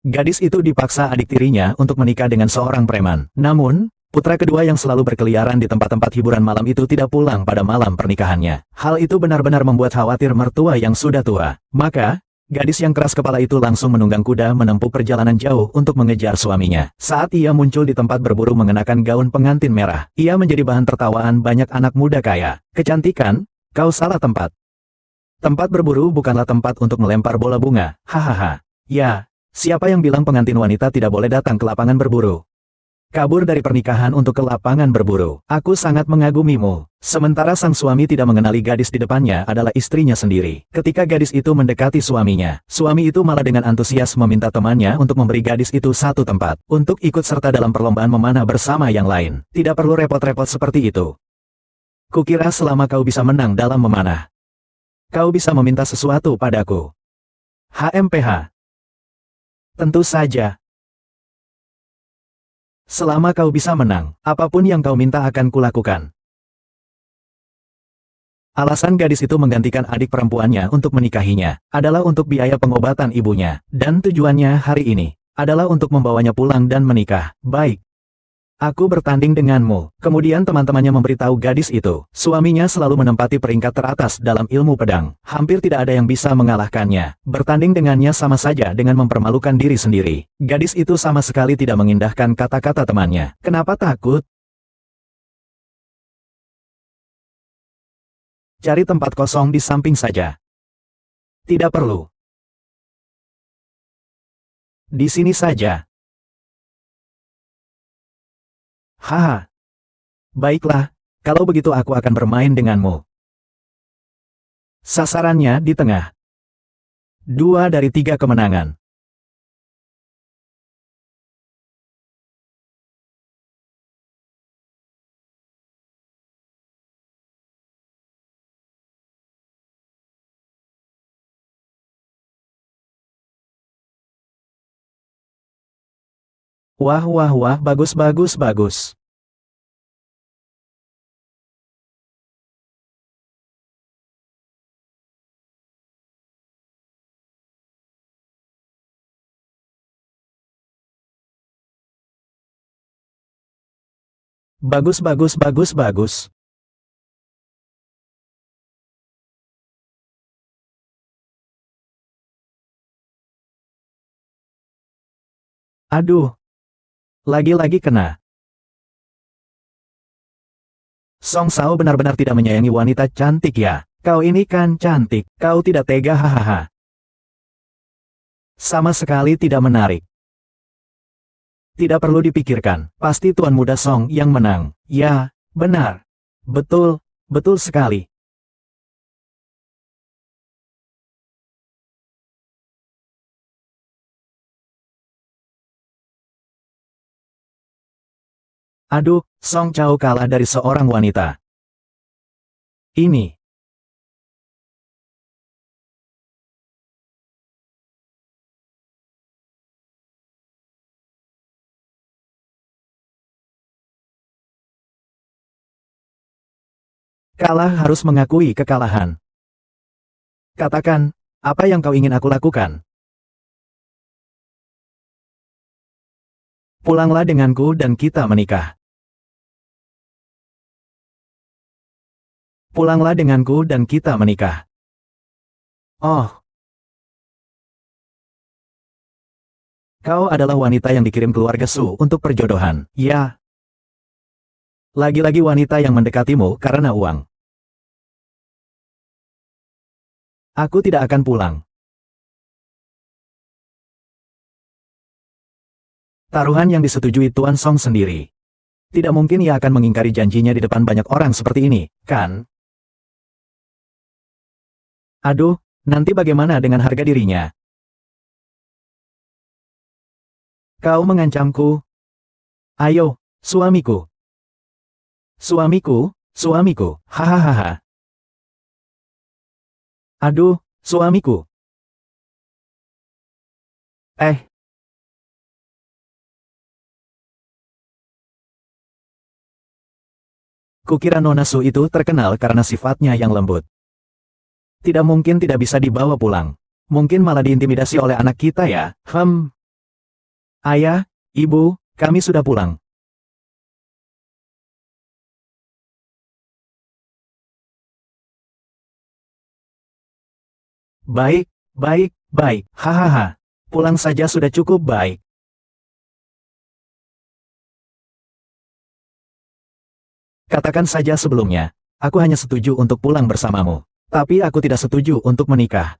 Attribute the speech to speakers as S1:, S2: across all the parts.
S1: Gadis itu dipaksa adik tirinya untuk menikah dengan seorang preman. Namun, putra kedua yang selalu berkeliaran di tempat-tempat hiburan malam itu tidak pulang pada malam pernikahannya. Hal itu benar-benar membuat khawatir mertua yang sudah tua. Maka, gadis yang keras kepala itu langsung menunggang kuda menempuh perjalanan jauh untuk mengejar suaminya. Saat ia muncul di tempat berburu mengenakan gaun pengantin merah, ia menjadi bahan tertawaan banyak anak muda kaya. Kecantikan, kau salah tempat. Tempat berburu bukanlah tempat untuk melempar bola bunga. Hahaha. Ya. Siapa yang bilang pengantin wanita tidak boleh datang ke lapangan berburu? Kabur dari pernikahan untuk ke lapangan berburu. Aku sangat mengagumimu. Sementara sang suami tidak mengenali gadis di depannya adalah istrinya sendiri. Ketika gadis itu mendekati suaminya, suami itu malah dengan antusias meminta temannya untuk memberi gadis itu satu tempat, untuk ikut serta dalam perlombaan memanah bersama yang lain. Tidak perlu repot-repot seperti itu. Kukira selama kau bisa menang dalam memanah, kau bisa meminta sesuatu padaku. HMPH. Tentu saja. Selama kau bisa menang, apapun yang kau minta akan kulakukan. Alasan gadis itu menggantikan adik perempuannya untuk menikahinya, adalah untuk biaya pengobatan ibunya, dan tujuannya hari ini, adalah untuk membawanya pulang dan menikah. Baik. Aku bertanding denganmu. Kemudian teman-temannya memberitahu gadis itu, suaminya selalu menempati peringkat teratas dalam ilmu pedang. Hampir tidak ada yang bisa mengalahkannya. Bertanding dengannya sama saja dengan mempermalukan diri sendiri. Gadis itu sama sekali tidak mengindahkan kata-kata temannya. Kenapa takut? Cari tempat kosong di samping saja. Tidak perlu. Di sini saja. Haha. Baiklah, kalau begitu aku akan bermain denganmu. Sasarannya di tengah. 2 dari 3 kemenangan. Wah wah wah, bagus bagus bagus. Bagus bagus bagus bagus. Aduh. Lagi-lagi kena. Song Sao benar-benar tidak menyayangi wanita cantik ya. Kau ini kan cantik. Kau tidak tega hahaha. Sama sekali tidak menarik. Tidak perlu dipikirkan. Pasti Tuan Muda Song yang menang. Ya, benar. Betul, betul sekali. Aduh, Song Chao kalah dari seorang wanita. Ini. Kalah harus mengakui kekalahan. Katakan, apa yang kau ingin aku lakukan? Pulanglah denganku dan kita menikah. Pulanglah denganku dan kita menikah. Oh. Kau adalah wanita yang dikirim keluarga Su untuk perjodohan. Ya. Lagi-lagi wanita yang mendekatimu karena uang. Aku tidak akan pulang. Taruhan yang disetujui Tuan Song sendiri. Tidak mungkin ia akan mengingkari janjinya di depan banyak orang seperti ini, kan? Aduh, nanti bagaimana dengan harga dirinya? Kau mengancamku? Ayo, suamiku. Suamiku, suamiku, hahaha. Aduh, suamiku. Kukira Nona Su itu terkenal karena sifatnya yang lembut. Tidak mungkin tidak bisa dibawa pulang. Mungkin malah diintimidasi oleh anak kita ya. Ayah, Ibu, kami sudah pulang. Baik, baik, baik, hahaha. Pulang saja sudah cukup baik. Katakan saja sebelumnya, aku hanya setuju untuk pulang bersamamu. Tapi aku tidak setuju untuk menikah.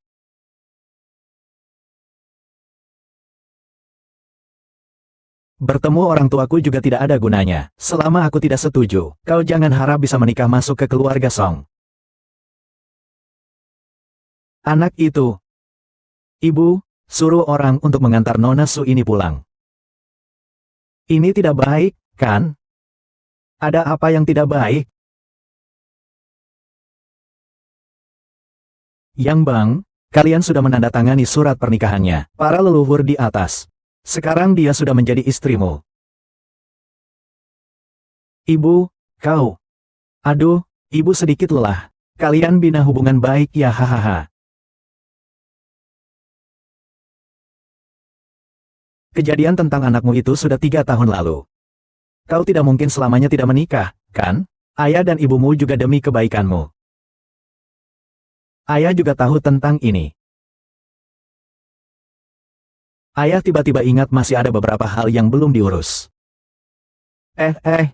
S1: Bertemu orang tuaku juga tidak ada gunanya. Selama aku tidak setuju, kau jangan harap bisa menikah masuk ke keluarga Song. Anak itu, Ibu, suruh orang untuk mengantar Nona Su ini pulang. Ini tidak baik, kan? Ada apa yang tidak baik? Yang Bang, kalian sudah menandatangani surat pernikahannya. Para leluhur di atas. Sekarang dia sudah menjadi istrimu. Ibu, kau. Aduh, ibu sedikit lelah. Kalian bina hubungan baik ya hahaha. Kejadian tentang anakmu itu sudah 3 tahun lalu. Kau tidak mungkin selamanya tidak menikah, kan? Ayah dan ibumu juga demi kebaikanmu. Ayah juga tahu tentang ini. Ayah tiba-tiba ingat masih ada beberapa hal yang belum diurus. Eh, eh,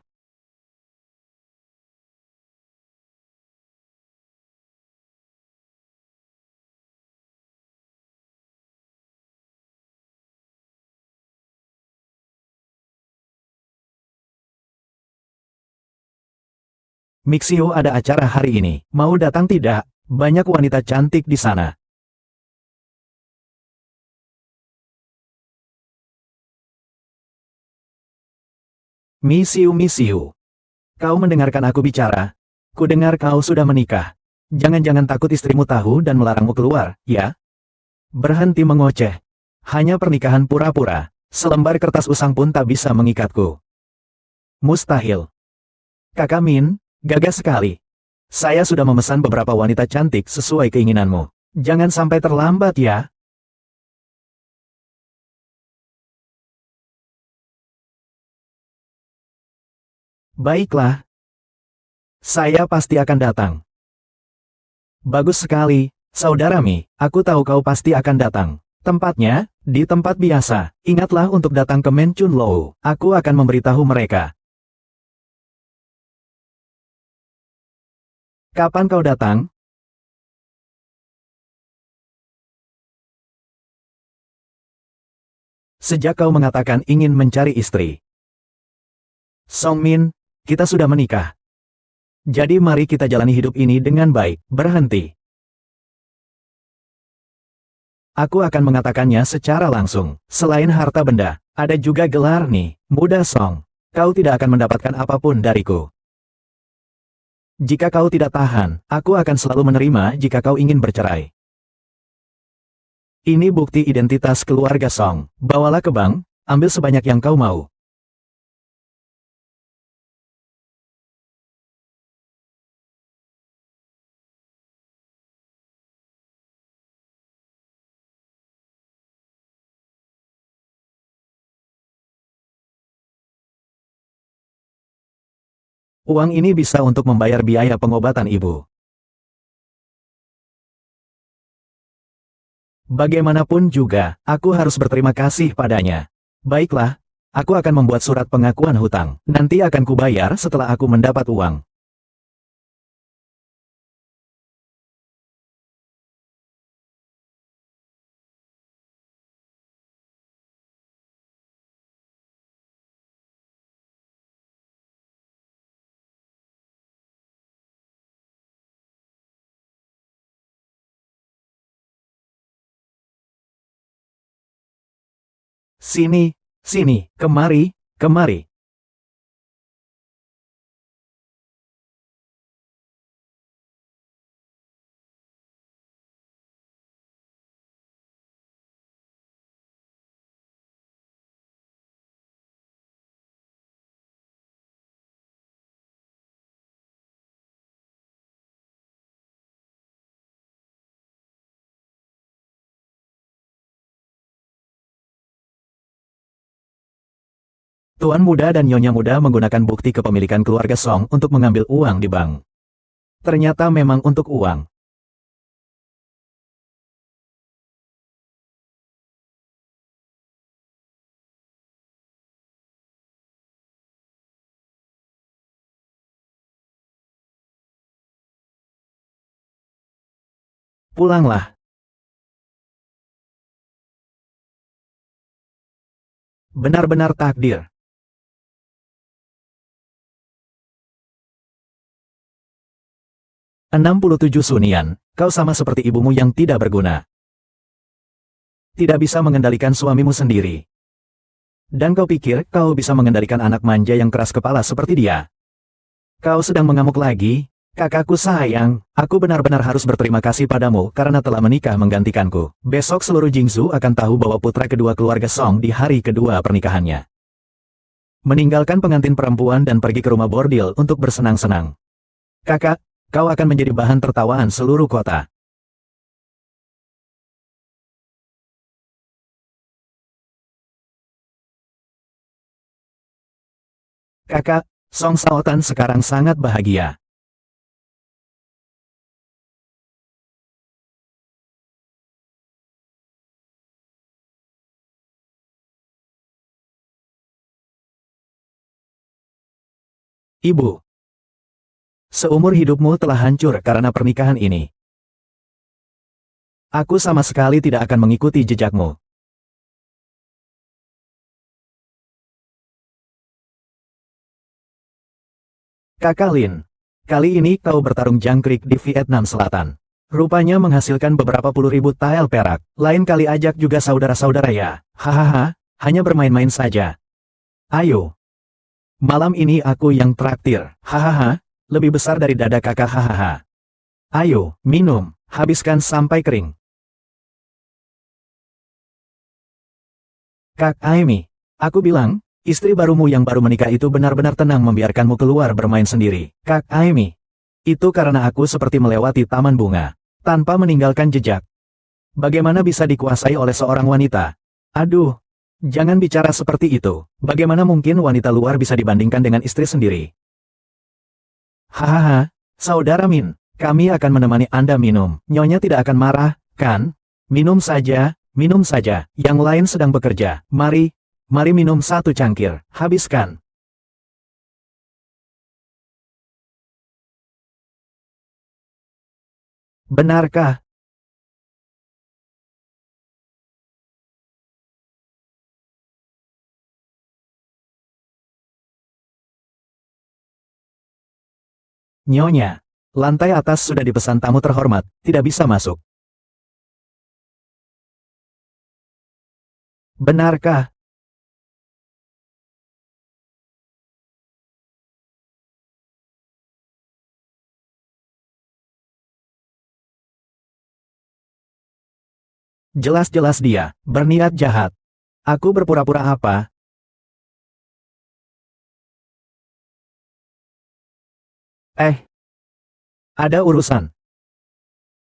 S1: Mixio ada acara hari ini. Mau datang tidak? Banyak wanita cantik di sana. Misiu Misiu. Kau mendengarkan aku bicara? Kudengar kau sudah menikah. Jangan-jangan takut istrimu tahu dan melarangmu keluar, ya? Berhenti mengoceh. Hanya pernikahan pura-pura. Selembar kertas usang pun tak bisa mengikatku. Mustahil. Kakak Min, gagah sekali. Saya sudah memesan beberapa wanita cantik sesuai keinginanmu. Jangan sampai terlambat ya. Baiklah, saya pasti akan datang. Bagus sekali, saudara Mi. Aku tahu kau pasti akan datang. Tempatnya, di tempat biasa. Ingatlah untuk datang ke Menchun Lou. Aku akan memberitahu mereka. Kapan kau datang? Sejak kau mengatakan ingin mencari istri. Song Min, kita sudah menikah. Jadi mari kita jalani hidup ini dengan baik. Berhenti. Aku akan mengatakannya secara langsung. Selain harta benda, ada juga gelar nih. Muda Song. Kau tidak akan mendapatkan apapun dariku. Jika kau tidak tahan, aku akan selalu menerima jika kau ingin bercerai. Ini bukti identitas keluarga Song. Bawalah ke bank, ambil sebanyak yang kau mau. Uang ini bisa untuk membayar biaya pengobatan ibu. Bagaimanapun juga, aku harus berterima kasih padanya. Baiklah, aku akan membuat surat pengakuan hutang. Nanti akan kubayar setelah aku mendapat uang. Sini, sini, kemari, kemari. Tuan muda dan nyonya muda menggunakan bukti kepemilikan keluarga Song untuk mengambil uang di bank. Ternyata memang untuk uang. Pulanglah. Benar-benar takdir. 67 Sunian, kau sama seperti ibumu yang tidak berguna. Tidak bisa mengendalikan suamimu sendiri. Dan kau pikir kau bisa mengendalikan anak manja yang keras kepala seperti dia? Kau sedang mengamuk lagi? Kakakku sayang, aku benar-benar harus berterima kasih padamu karena telah menikah menggantikanku. Besok seluruh Jingzhou akan tahu bahwa putra kedua keluarga Song di hari kedua pernikahannya meninggalkan pengantin perempuan dan pergi ke rumah bordil untuk bersenang-senang. Kakak, kau akan menjadi bahan tertawaan seluruh kota. Kakak, Song Shaotan sekarang sangat bahagia. Ibu, seumur hidupmu telah hancur karena pernikahan ini. Aku sama sekali tidak akan mengikuti jejakmu. Kakak Lin, kali ini kau bertarung jangkrik di Vietnam Selatan. Rupanya menghasilkan beberapa puluh ribu tael perak. Lain kali ajak juga saudara-saudara ya. Hahaha, hanya bermain-main saja. Ayo. Malam ini aku yang traktir. Hahaha, lebih besar dari dada kakak hahaha. Ayo, minum, habiskan sampai kering. Kak Aimi, aku bilang, istri barumu yang baru menikah itu benar-benar tenang membiarkanmu keluar bermain sendiri. Kak Aimi, itu karena aku seperti melewati taman bunga, tanpa meninggalkan jejak. Bagaimana bisa dikuasai oleh seorang wanita? Aduh, jangan bicara seperti itu. Bagaimana mungkin wanita luar bisa dibandingkan dengan istri sendiri? Hahaha, Saudara Min, kami akan menemani Anda minum. Nyonya tidak akan marah, kan? Minum saja, minum saja. Yang lain sedang bekerja. Mari minum satu cangkir. Habiskan. Benarkah? Nyonya, lantai atas sudah dipesan tamu terhormat, tidak bisa masuk. Benarkah? Jelas-jelas dia berniat jahat. Aku berpura-pura apa? Eh, ada urusan.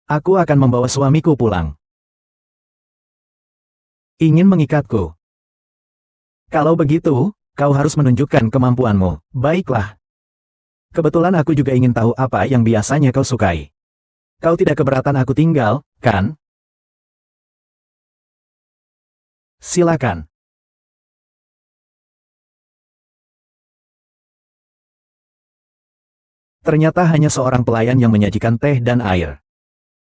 S1: Aku akan membawa suamiku pulang. Ingin mengikatku. Kalau begitu, kau harus menunjukkan kemampuanmu. Baiklah. Kebetulan aku juga ingin tahu apa yang biasanya kau sukai. Kau tidak keberatan aku tinggal, kan? Silakan. Ternyata hanya seorang pelayan yang menyajikan teh dan air.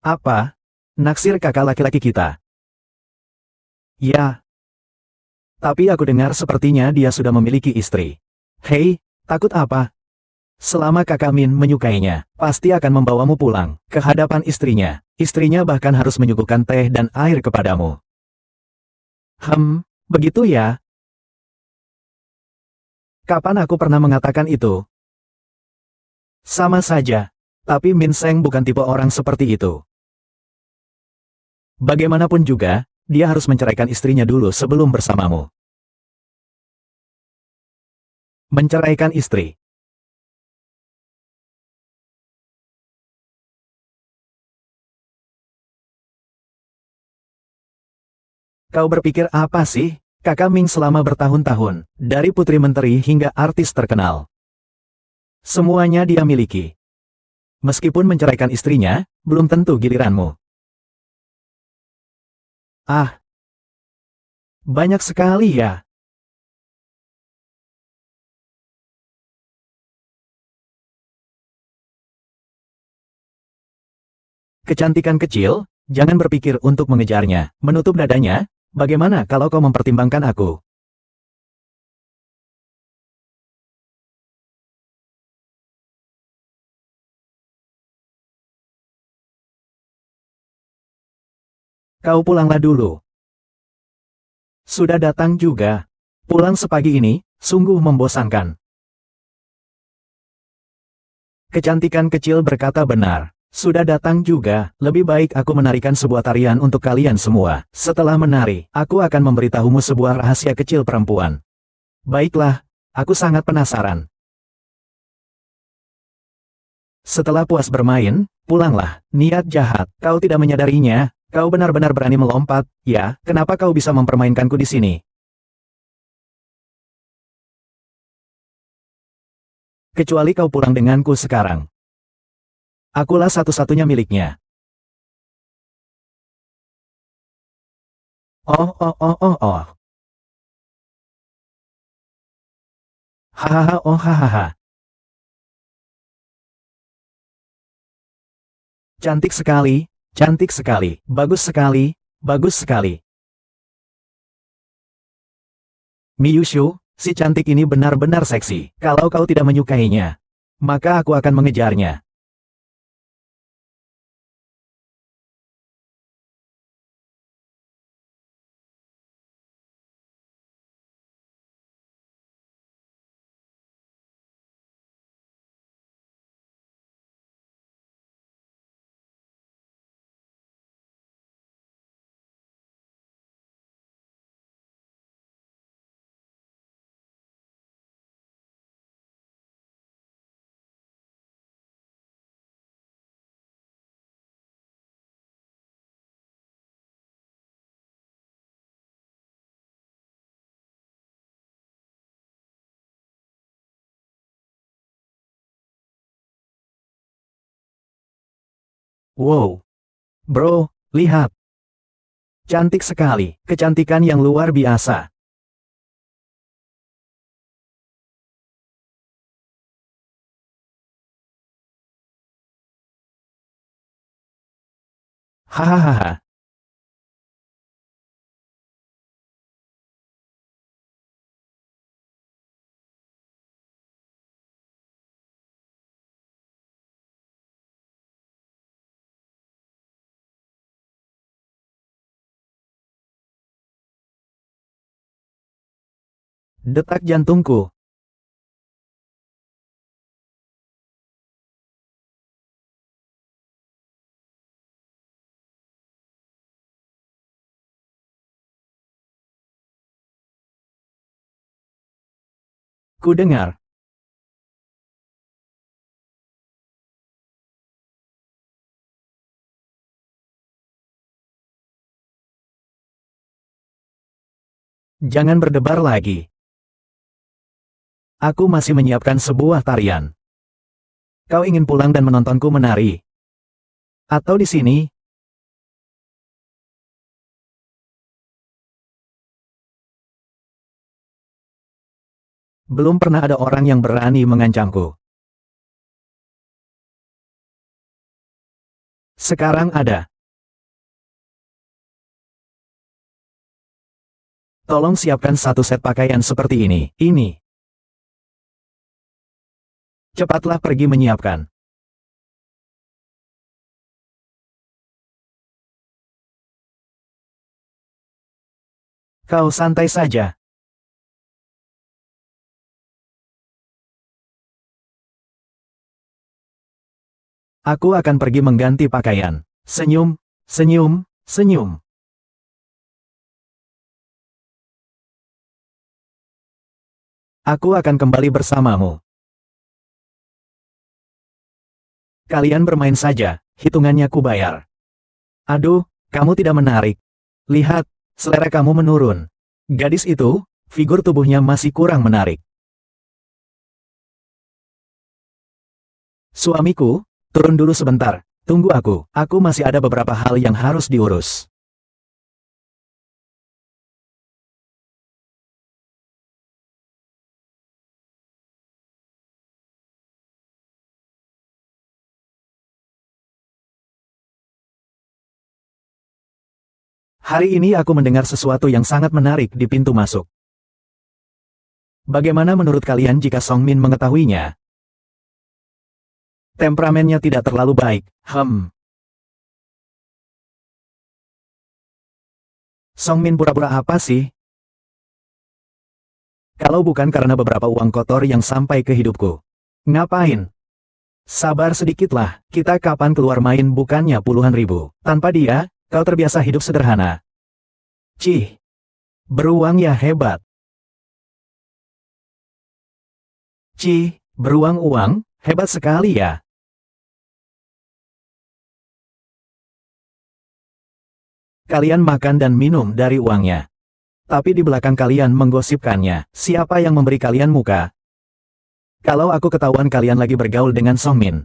S1: Apa? Naksir kakak laki-laki kita. Ya, tapi aku dengar sepertinya dia sudah memiliki istri. Hei, takut apa? Selama kakak Min menyukainya, pasti akan membawamu pulang ke hadapan istrinya. Istrinya bahkan harus menyuguhkan teh dan air kepadamu. Begitu ya? Kapan aku pernah mengatakan itu? Sama saja. Tapi Min Seng bukan tipe orang seperti itu. Bagaimanapun juga, dia harus menceraikan istrinya dulu sebelum bersamamu. Menceraikan istri. Kau berpikir apa sih? Kakak Ming selama bertahun-tahun, dari putri menteri hingga artis terkenal. Semuanya dia miliki. Meskipun menceraikan istrinya, belum tentu giliranmu. Ah, banyak sekali ya. Kecantikan kecil, jangan berpikir untuk mengejarnya. Menutup dadanya, bagaimana kalau kau mempertimbangkan aku? Kau pulanglah dulu. Sudah datang juga. Pulang sepagi ini, sungguh membosankan. Kecantikan kecil berkata benar. Sudah datang juga, lebih baik aku menarikan sebuah tarian untuk kalian semua. Setelah menari, aku akan memberitahumu sebuah rahasia kecil perempuan. Baiklah, aku sangat penasaran. Setelah puas bermain, pulanglah. Niat jahat, kau tidak menyadarinya. Kau benar-benar berani melompat, ya, kenapa kau bisa mempermainkanku di sini? Kecuali kau pulang denganku sekarang. Akulah satu-satunya miliknya. Oh oh oh oh oh. Hahaha oh hahaha. Cantik sekali, cantik sekali, bagus sekali, bagus sekali. Miyushu, si cantik ini benar-benar seksi. Kalau kau tidak menyukainya, maka aku akan mengejarnya. Wow, bro, lihat. Cantik sekali, kecantikan yang luar biasa. Hahaha. Detak jantungku. Ku dengar. Jangan berdebar lagi. Aku masih menyiapkan sebuah tarian. Kau ingin pulang dan menontonku menari? Atau di sini? Belum pernah ada orang yang berani mengancamku. Sekarang ada. Tolong siapkan satu set pakaian seperti ini. Ini. Cepatlah pergi menyiapkan. Kau santai saja. Aku akan pergi mengganti pakaian. Senyum, senyum, senyum. Aku akan kembali bersamamu. Kalian bermain saja, hitungannya ku bayar. Aduh, kamu tidak menarik. Lihat, selera kamu menurun. Gadis itu, figur tubuhnya masih kurang menarik. Suamiku, turun dulu sebentar. Tunggu aku masih ada beberapa hal yang harus diurus. Hari ini aku mendengar sesuatu yang sangat menarik di pintu masuk. Bagaimana menurut kalian jika Song Min mengetahuinya? Temperamennya tidak terlalu baik. Song Min pura-pura apa sih? Kalau bukan karena beberapa uang kotor yang sampai ke hidupku. Ngapain? Sabar sedikitlah, kita kapan keluar main bukannya puluhan ribu. Tanpa dia, kau terbiasa hidup sederhana. Cih, beruang ya hebat. Cih, beruang uang, hebat sekali ya. Kalian makan dan minum dari uangnya. Tapi di belakang kalian menggosipkannya, siapa yang memberi kalian muka? Kalau aku ketahuan kalian lagi bergaul dengan Song Min,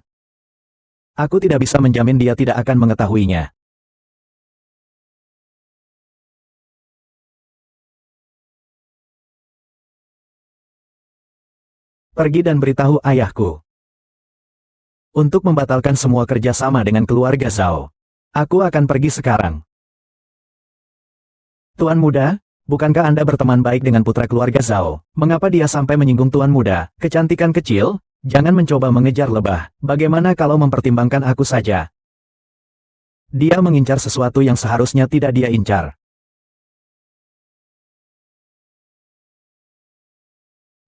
S1: aku tidak bisa menjamin dia tidak akan mengetahuinya. Pergi dan beritahu ayahku. Untuk membatalkan semua kerjasama dengan keluarga Zhao. Aku akan pergi sekarang. Tuan muda, bukankah Anda berteman baik dengan putra keluarga Zhao? Mengapa dia sampai menyinggung tuan muda? Kecantikan kecil, jangan mencoba mengejar lebah. Bagaimana kalau mempertimbangkan aku saja? Dia mengincar sesuatu yang seharusnya tidak dia incar.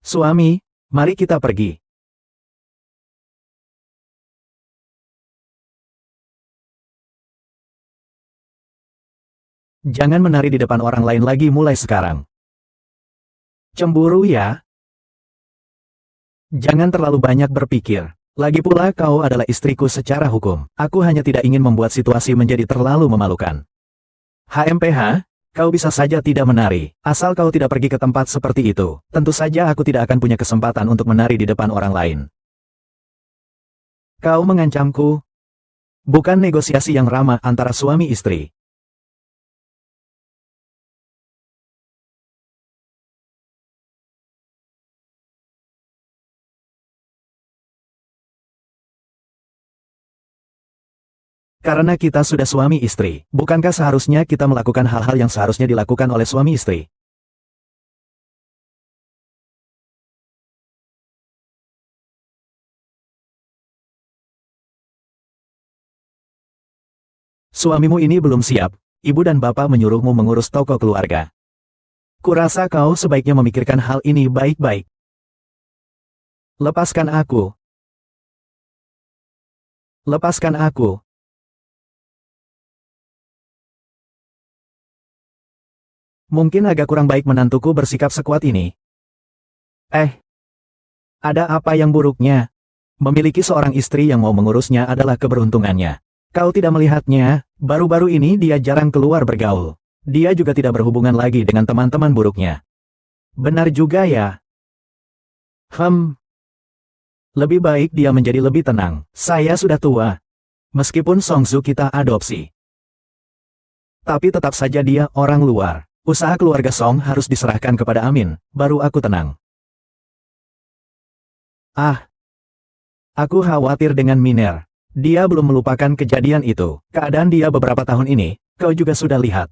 S1: Suami, mari kita pergi. Jangan menari di depan orang lain lagi mulai sekarang. Cemburu ya? Jangan terlalu banyak berpikir. Lagi pula kau adalah istriku secara hukum. Aku hanya tidak ingin membuat situasi menjadi terlalu memalukan. HMPH, kau bisa saja tidak menari. Asal kau tidak pergi ke tempat seperti itu. Tentu saja aku tidak akan punya kesempatan untuk menari di depan orang lain. Kau mengancamku? Bukan negosiasi yang ramah antara suami istri. Karena kita sudah suami istri, bukankah seharusnya kita melakukan hal-hal yang seharusnya dilakukan oleh suami istri? Suamimu ini belum siap, ibu dan bapak menyuruhmu mengurus toko keluarga. Kurasa kau sebaiknya memikirkan hal ini baik-baik. Lepaskan aku. Lepaskan aku. Mungkin agak kurang baik menantuku bersikap sekuat ini. Eh, ada apa yang buruknya? Memiliki seorang istri yang mau mengurusnya adalah keberuntungannya. Kau tidak melihatnya, baru-baru ini dia jarang keluar bergaul. Dia juga tidak berhubungan lagi dengan teman-teman buruknya. Benar juga ya. Hmm, lebih baik dia menjadi lebih tenang. Saya sudah tua. Meskipun Songzu kita adopsi. Tapi tetap saja dia orang luar. Usaha keluarga Song harus diserahkan kepada Amin, baru aku tenang. Ah, aku khawatir dengan Miner. Dia belum melupakan kejadian itu. Keadaan dia beberapa tahun ini, kau juga sudah lihat.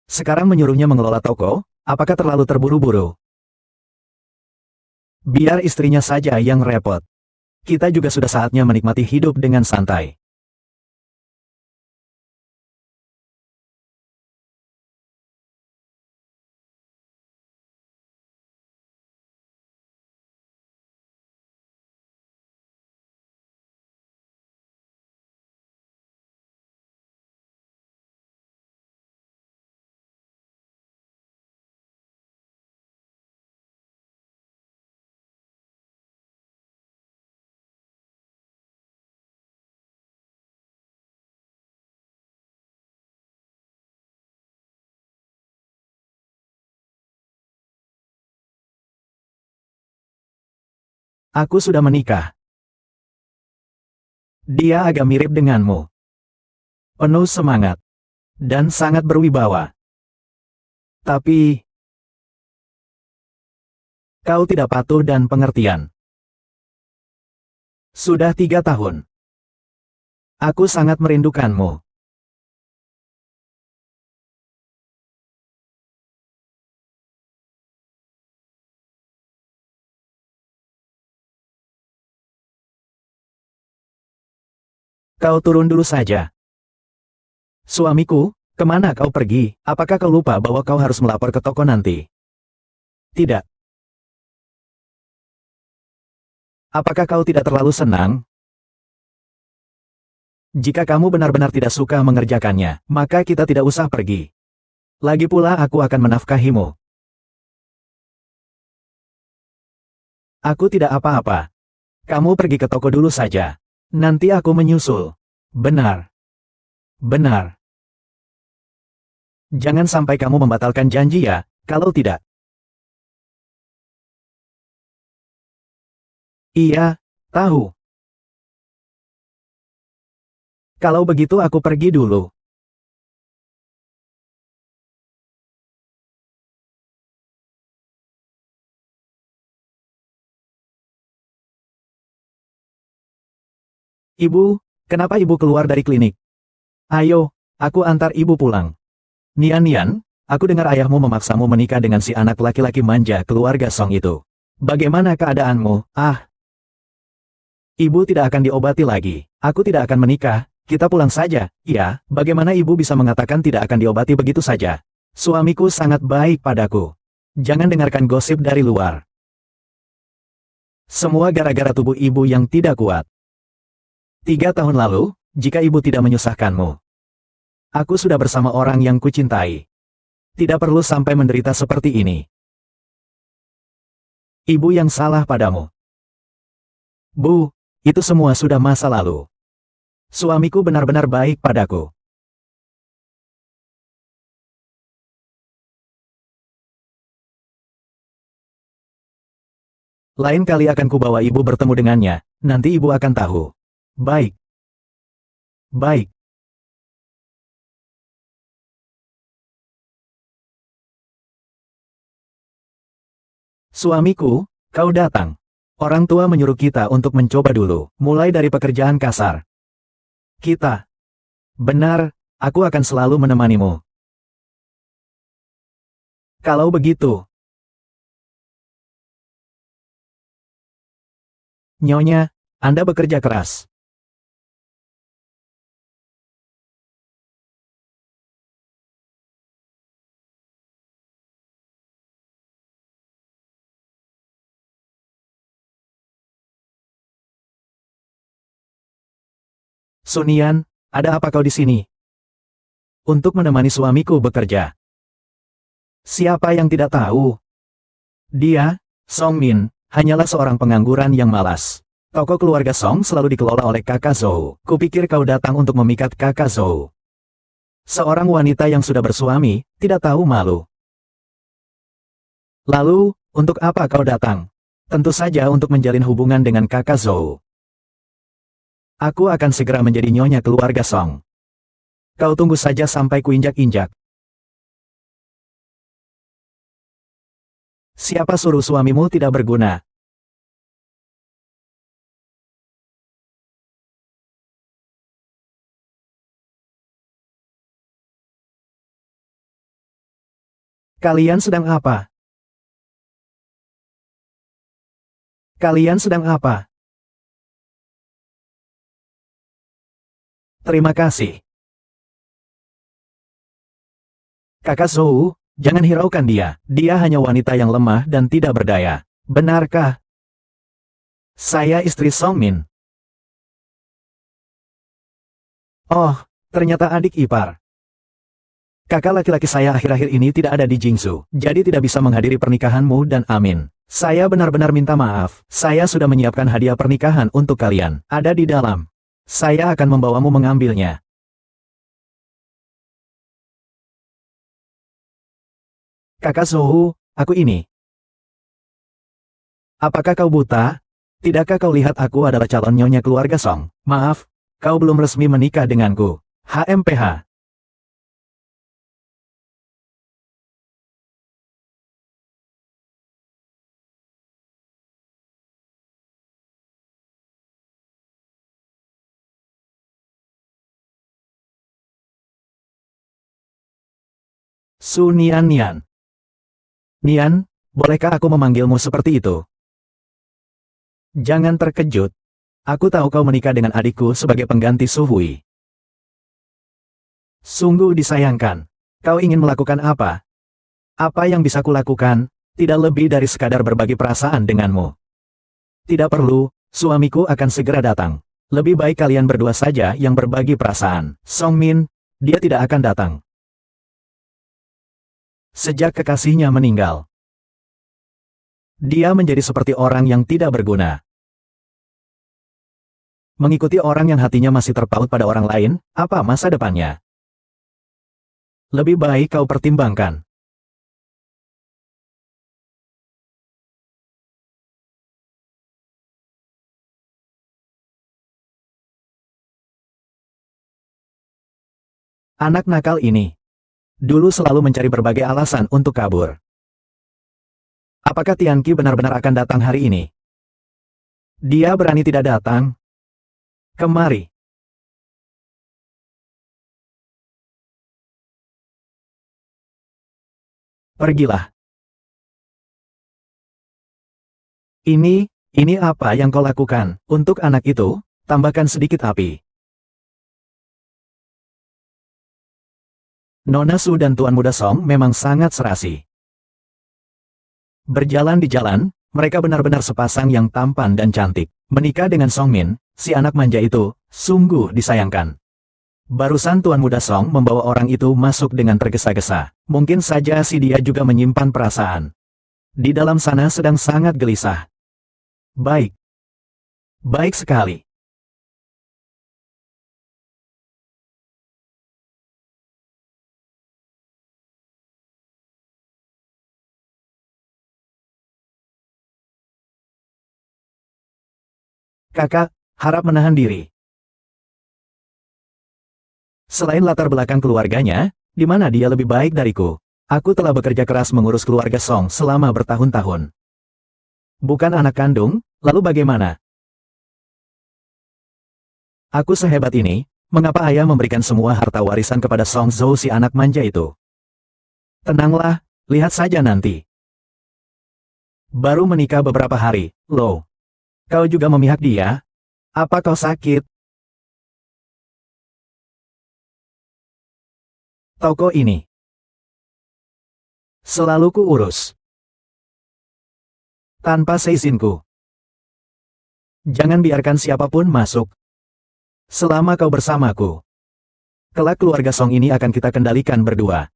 S1: Sekarang menyuruhnya mengelola toko, apakah terlalu terburu-buru? Biar istrinya saja yang repot. Kita juga sudah saatnya menikmati hidup dengan santai. Aku sudah menikah. Dia agak mirip denganmu. Penuh semangat. Dan sangat berwibawa. Tapi, kau tidak patuh dan pengertian. Sudah 3 tahun. Aku sangat merindukanmu. Kau turun dulu saja. Suamiku, kemana kau pergi? Apakah kau lupa bahwa kau harus melapor ke toko nanti? Tidak. Apakah kau tidak terlalu senang? Jika kamu benar-benar tidak suka mengerjakannya, maka kita tidak usah pergi. Lagi pula aku akan menafkahimu. Aku tidak apa-apa. Kamu pergi ke toko dulu saja. Nanti aku menyusul. Benar. Benar. Jangan sampai kamu membatalkan janji ya, kalau tidak. Iya, tahu. Kalau begitu aku pergi dulu. Ibu, kenapa ibu keluar dari klinik? Ayo, aku antar ibu pulang. Nian-Nian, aku dengar ayahmu memaksamu menikah dengan si anak laki-laki manja keluarga Song itu. Bagaimana keadaanmu? Ah, ibu tidak akan diobati lagi. Aku tidak akan menikah, kita pulang saja. Iya, bagaimana ibu bisa mengatakan tidak akan diobati begitu saja? Suamiku sangat baik padaku. Jangan dengarkan gosip dari luar. Semua gara-gara tubuh ibu yang tidak kuat. 3 tahun lalu, jika ibu tidak menyusahkanmu, aku sudah bersama orang yang kucintai. Tidak perlu sampai menderita seperti ini. Ibu yang salah padamu. Bu, itu semua sudah masa lalu. Suamiku benar-benar baik padaku. Lain kali akan kubawa ibu bertemu dengannya, nanti ibu akan tahu. Baik. Baik. Suamiku, kau datang. Orang tua menyuruh kita untuk mencoba dulu, mulai dari pekerjaan kasar. Kita. Benar, aku akan selalu menemanimu. Kalau begitu, Nyonya, Anda bekerja keras. Sunian, ada apa kau di sini? Untuk menemani suamiku bekerja. Siapa yang tidak tahu? Dia, Song Min, hanyalah seorang pengangguran yang malas. Toko keluarga Song selalu dikelola oleh kakak Zhou. Kupikir kau datang untuk memikat kakak Zhou. Seorang wanita yang sudah bersuami, tidak tahu malu. Lalu, untuk apa kau datang? Tentu saja untuk menjalin hubungan dengan kakak Zhou. Aku akan segera menjadi nyonya keluarga Song. Kau tunggu saja sampai kuinjak-injak. Siapa suruh suamimu tidak berguna? Kalian sedang apa? Kalian sedang apa? Terima kasih. Kakak Zhou, jangan hiraukan dia. Dia hanya wanita yang lemah dan tidak berdaya. Benarkah? Saya istri Song Min. Oh, ternyata adik ipar. Kakak laki-laki saya akhir-akhir ini tidak ada di Jingsu, jadi tidak bisa menghadiri pernikahanmu dan amin. Saya benar-benar minta maaf. Saya sudah menyiapkan hadiah pernikahan untuk kalian. Ada di dalam. Saya akan membawamu mengambilnya. Kakak Zhou, aku ini. Apakah kau buta? Tidakkah kau lihat aku adalah calon nyonya keluarga Song? Maaf, kau belum resmi menikah denganku. HMPH. Su Nian Nian. Nian, bolehkah aku memanggilmu seperti itu? Jangan terkejut. Aku tahu kau menikah dengan adikku sebagai pengganti Su Hui. Sungguh disayangkan. Kau ingin melakukan apa? Apa yang bisa kulakukan, tidak lebih dari sekadar berbagi perasaan denganmu. Tidak perlu, suamiku akan segera datang. Lebih baik kalian berdua saja yang berbagi perasaan. Song Min, dia tidak akan datang. Sejak kekasihnya meninggal, dia menjadi seperti orang yang tidak berguna. Mengikuti orang yang hatinya masih terpaut pada orang lain, apa masa depannya? Lebih baik kau pertimbangkan. Anak nakal ini dulu selalu mencari berbagai alasan untuk kabur. Apakah Tianqi benar-benar akan datang hari ini? Dia berani tidak datang? Kemari. Pergilah. Ini apa yang kau lakukan? Untuk anak itu, tambahkan sedikit api. Nona Su dan Tuan Muda Song memang sangat serasi. Berjalan di jalan, mereka benar-benar sepasang yang tampan dan cantik. Menikah dengan Song Min, si anak manja itu, sungguh disayangkan. Barusan Tuan Muda Song membawa orang itu masuk dengan tergesa-gesa. Mungkin saja si dia juga menyimpan perasaan. Di dalam sana sedang sangat gelisah. Baik. Baik sekali. Kakak, harap menahan diri. Selain latar belakang keluarganya, di mana dia lebih baik dariku? Aku telah bekerja keras mengurus keluarga Song selama bertahun-tahun. Bukan anak kandung, lalu bagaimana? Aku sehebat ini, mengapa ayah memberikan semua harta warisan kepada Song Zhou si anak manja itu? Tenanglah, lihat saja nanti. Baru menikah beberapa hari, loh. Kau juga memihak dia? Apa kau sakit? Toko ini selalu kuurus tanpa seizinku. Jangan biarkan siapapun masuk. Selama kau bersamaku, kelak keluarga Song ini akan kita kendalikan berdua.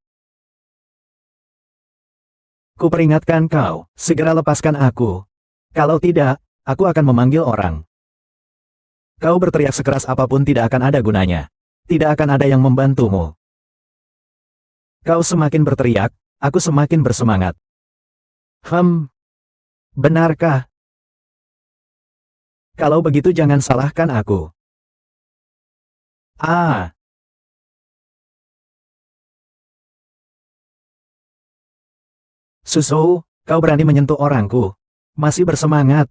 S1: Kuperingatkan kau, segera lepaskan aku. Kalau tidak, aku akan memanggil orang. Kau berteriak sekeras apapun tidak akan ada gunanya. Tidak akan ada yang membantumu. Kau semakin berteriak, aku semakin bersemangat. Benarkah? Kalau begitu jangan salahkan aku. Susu, kau berani menyentuh orangku. Masih bersemangat.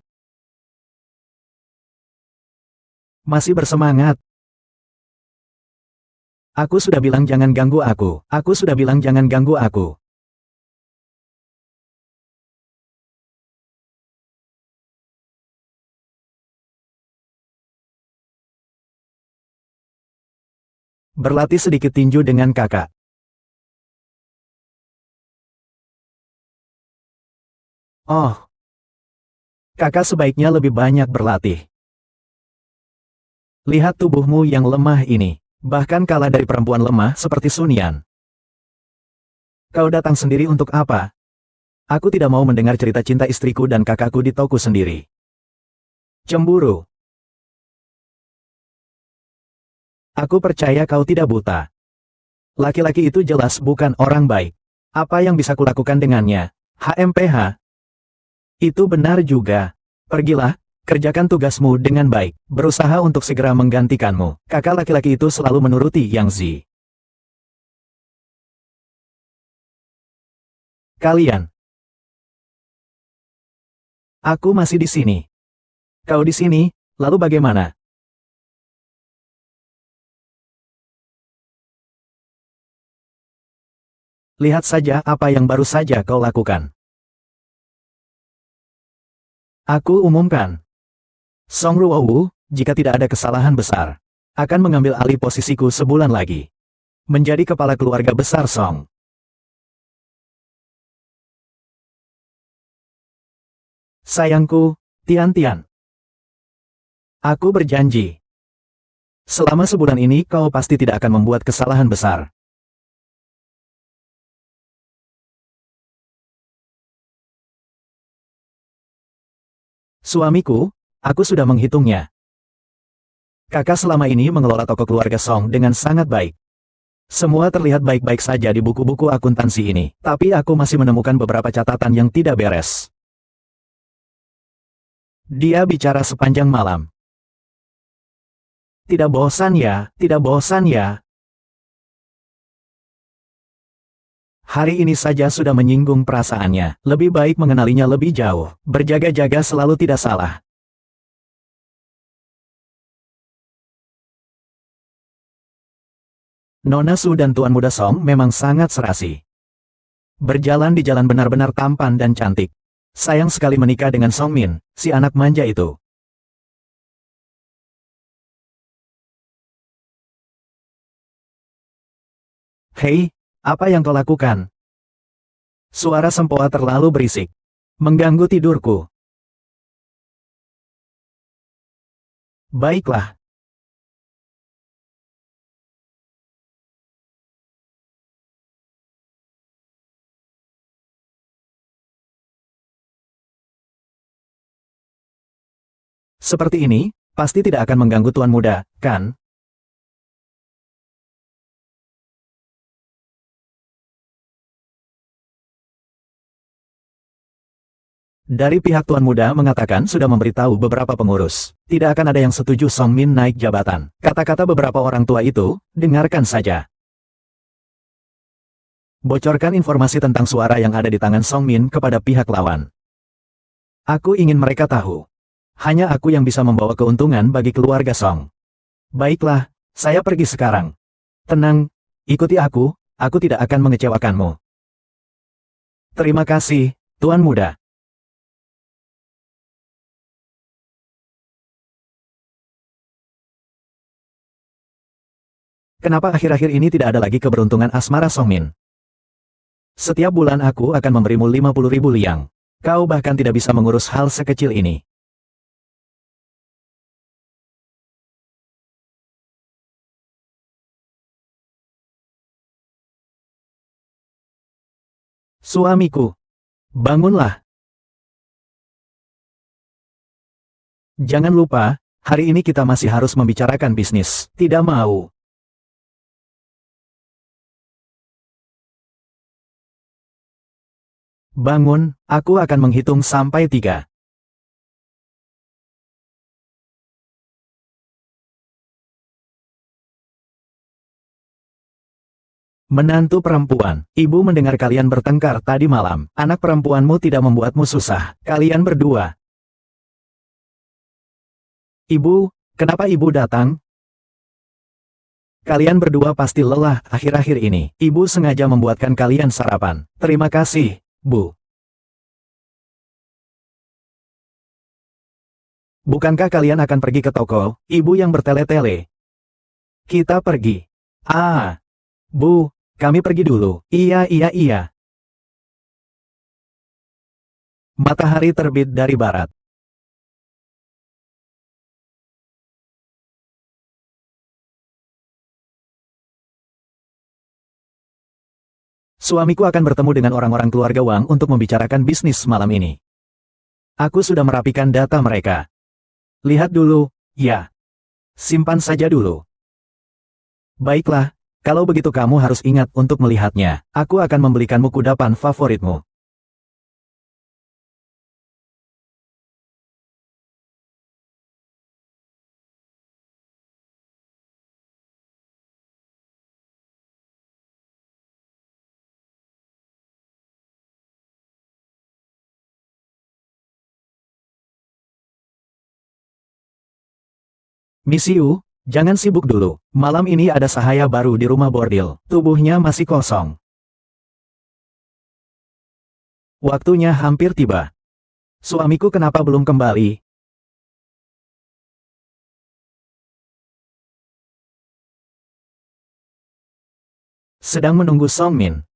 S1: Masih bersemangat. Aku sudah bilang jangan ganggu aku. Aku sudah bilang jangan ganggu aku. Berlatih sedikit tinju dengan kakak. Oh. Kakak sebaiknya lebih banyak berlatih. Lihat tubuhmu yang lemah ini. Bahkan kalah dari perempuan lemah seperti Sun Yan. Kau datang sendiri untuk apa? Aku tidak mau mendengar cerita cinta istriku dan kakakku di toko sendiri. Cemburu. Aku percaya kau tidak buta. Laki-laki itu jelas bukan orang baik. Apa yang bisa kulakukan dengannya? HMPH. Itu benar juga. Pergilah, Kerjakan tugasmu dengan baik, berusaha untuk segera menggantikanmu. Kakak laki-laki itu selalu menuruti Yang Zi. Kalian. Aku masih di sini. Kau di sini, lalu bagaimana? Lihat saja apa yang baru saja kau lakukan. Aku umumkan. Song Ruowu, jika tidak ada kesalahan besar, akan mengambil alih posisiku sebulan lagi. Menjadi kepala keluarga besar Song. Sayangku, Tian-Tian. Aku berjanji. Selama sebulan ini kau pasti tidak akan membuat kesalahan besar. Suamiku, aku sudah menghitungnya. Kakak selama ini mengelola toko keluarga Song dengan sangat baik. Semua terlihat baik-baik saja di buku-buku akuntansi ini, tapi aku masih menemukan beberapa catatan yang tidak beres. Dia bicara sepanjang malam. Tidak bosan ya, tidak bosan ya. Hari ini saja sudah menyinggung perasaannya, lebih baik mengenalinya lebih jauh, berjaga-jaga selalu tidak salah. Nona Su dan Tuan Muda Song memang sangat serasi. Berjalan di jalan benar-benar tampan dan cantik. Sayang sekali menikah dengan Song Min, si anak manja itu. Hei, apa yang kau lakukan? Suara sempoa terlalu berisik. Mengganggu tidurku. Baiklah. Seperti ini, pasti tidak akan mengganggu Tuan Muda, kan? Dari pihak Tuan Muda mengatakan sudah memberitahu beberapa pengurus. Tidak akan ada yang setuju Song Min naik jabatan. Kata-kata beberapa orang tua itu, dengarkan saja. Bocorkan informasi tentang suara yang ada di tangan Song Min kepada pihak lawan. Aku ingin mereka tahu. Hanya aku yang bisa membawa keuntungan bagi keluarga Song. Baiklah, saya pergi sekarang. Tenang, ikuti aku tidak akan mengecewakanmu. Terima kasih, Tuan Muda. Kenapa akhir-akhir ini tidak ada lagi keberuntungan asmara Song Min? Setiap bulan aku akan memberimu 50.000 liang. Kau bahkan tidak bisa mengurus hal sekecil ini. Suamiku, bangunlah. Jangan lupa, hari ini kita masih harus membicarakan bisnis. Tidak mau. Bangun, aku akan menghitung sampai 3. Menantu perempuan, ibu mendengar kalian bertengkar tadi malam. Anak perempuanmu tidak membuatmu susah. Kalian berdua. Ibu, kenapa ibu datang? Kalian berdua pasti lelah akhir-akhir ini. Ibu sengaja membuatkan kalian sarapan. Terima kasih, Bu. Bukankah kalian akan pergi ke toko, ibu yang bertele-tele? Kita pergi. Ah, Bu, kami pergi dulu. Iya, iya, iya. Matahari terbit dari barat. Suamiku akan bertemu dengan orang-orang keluarga Wang untuk membicarakan bisnis malam ini. Aku sudah merapikan data mereka. Lihat dulu, ya. Simpan saja dulu. Baiklah, kalau begitu kamu harus ingat untuk melihatnya. Aku akan membelikanmu kudapan favoritmu. Misiu, jangan sibuk dulu. Malam ini ada sahaya baru di rumah bordil. Tubuhnya masih kosong. Waktunya hampir tiba. Suamiku kenapa belum kembali? Sedang menunggu Song Min.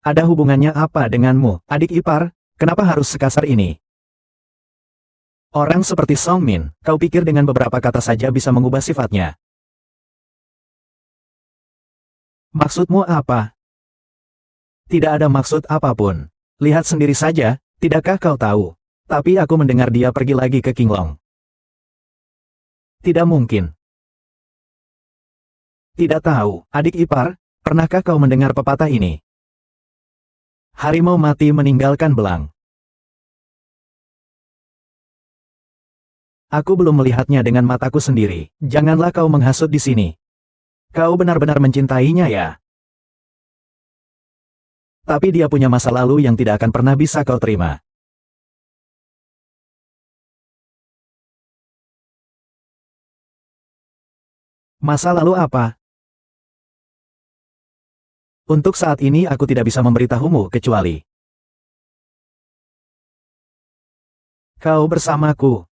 S1: Ada hubungannya apa denganmu, adik ipar? Kenapa harus sekasar ini? Orang seperti Song Min, kau pikir dengan beberapa kata saja bisa mengubah sifatnya? Maksudmu apa? Tidak ada maksud apapun. Lihat sendiri saja, tidakkah kau tahu? Tapi aku mendengar dia pergi lagi ke Qinglong. Tidak mungkin. Tidak tahu, adik ipar, pernahkah kau mendengar pepatah ini? Harimau mati meninggalkan belang. Aku belum melihatnya dengan mataku sendiri. Janganlah kau menghasut di sini. Kau benar-benar mencintainya ya? Tapi dia punya masa lalu yang tidak akan pernah bisa kau terima. Masa lalu apa? Untuk saat ini aku tidak bisa memberitahumu kecuali kau bersamaku.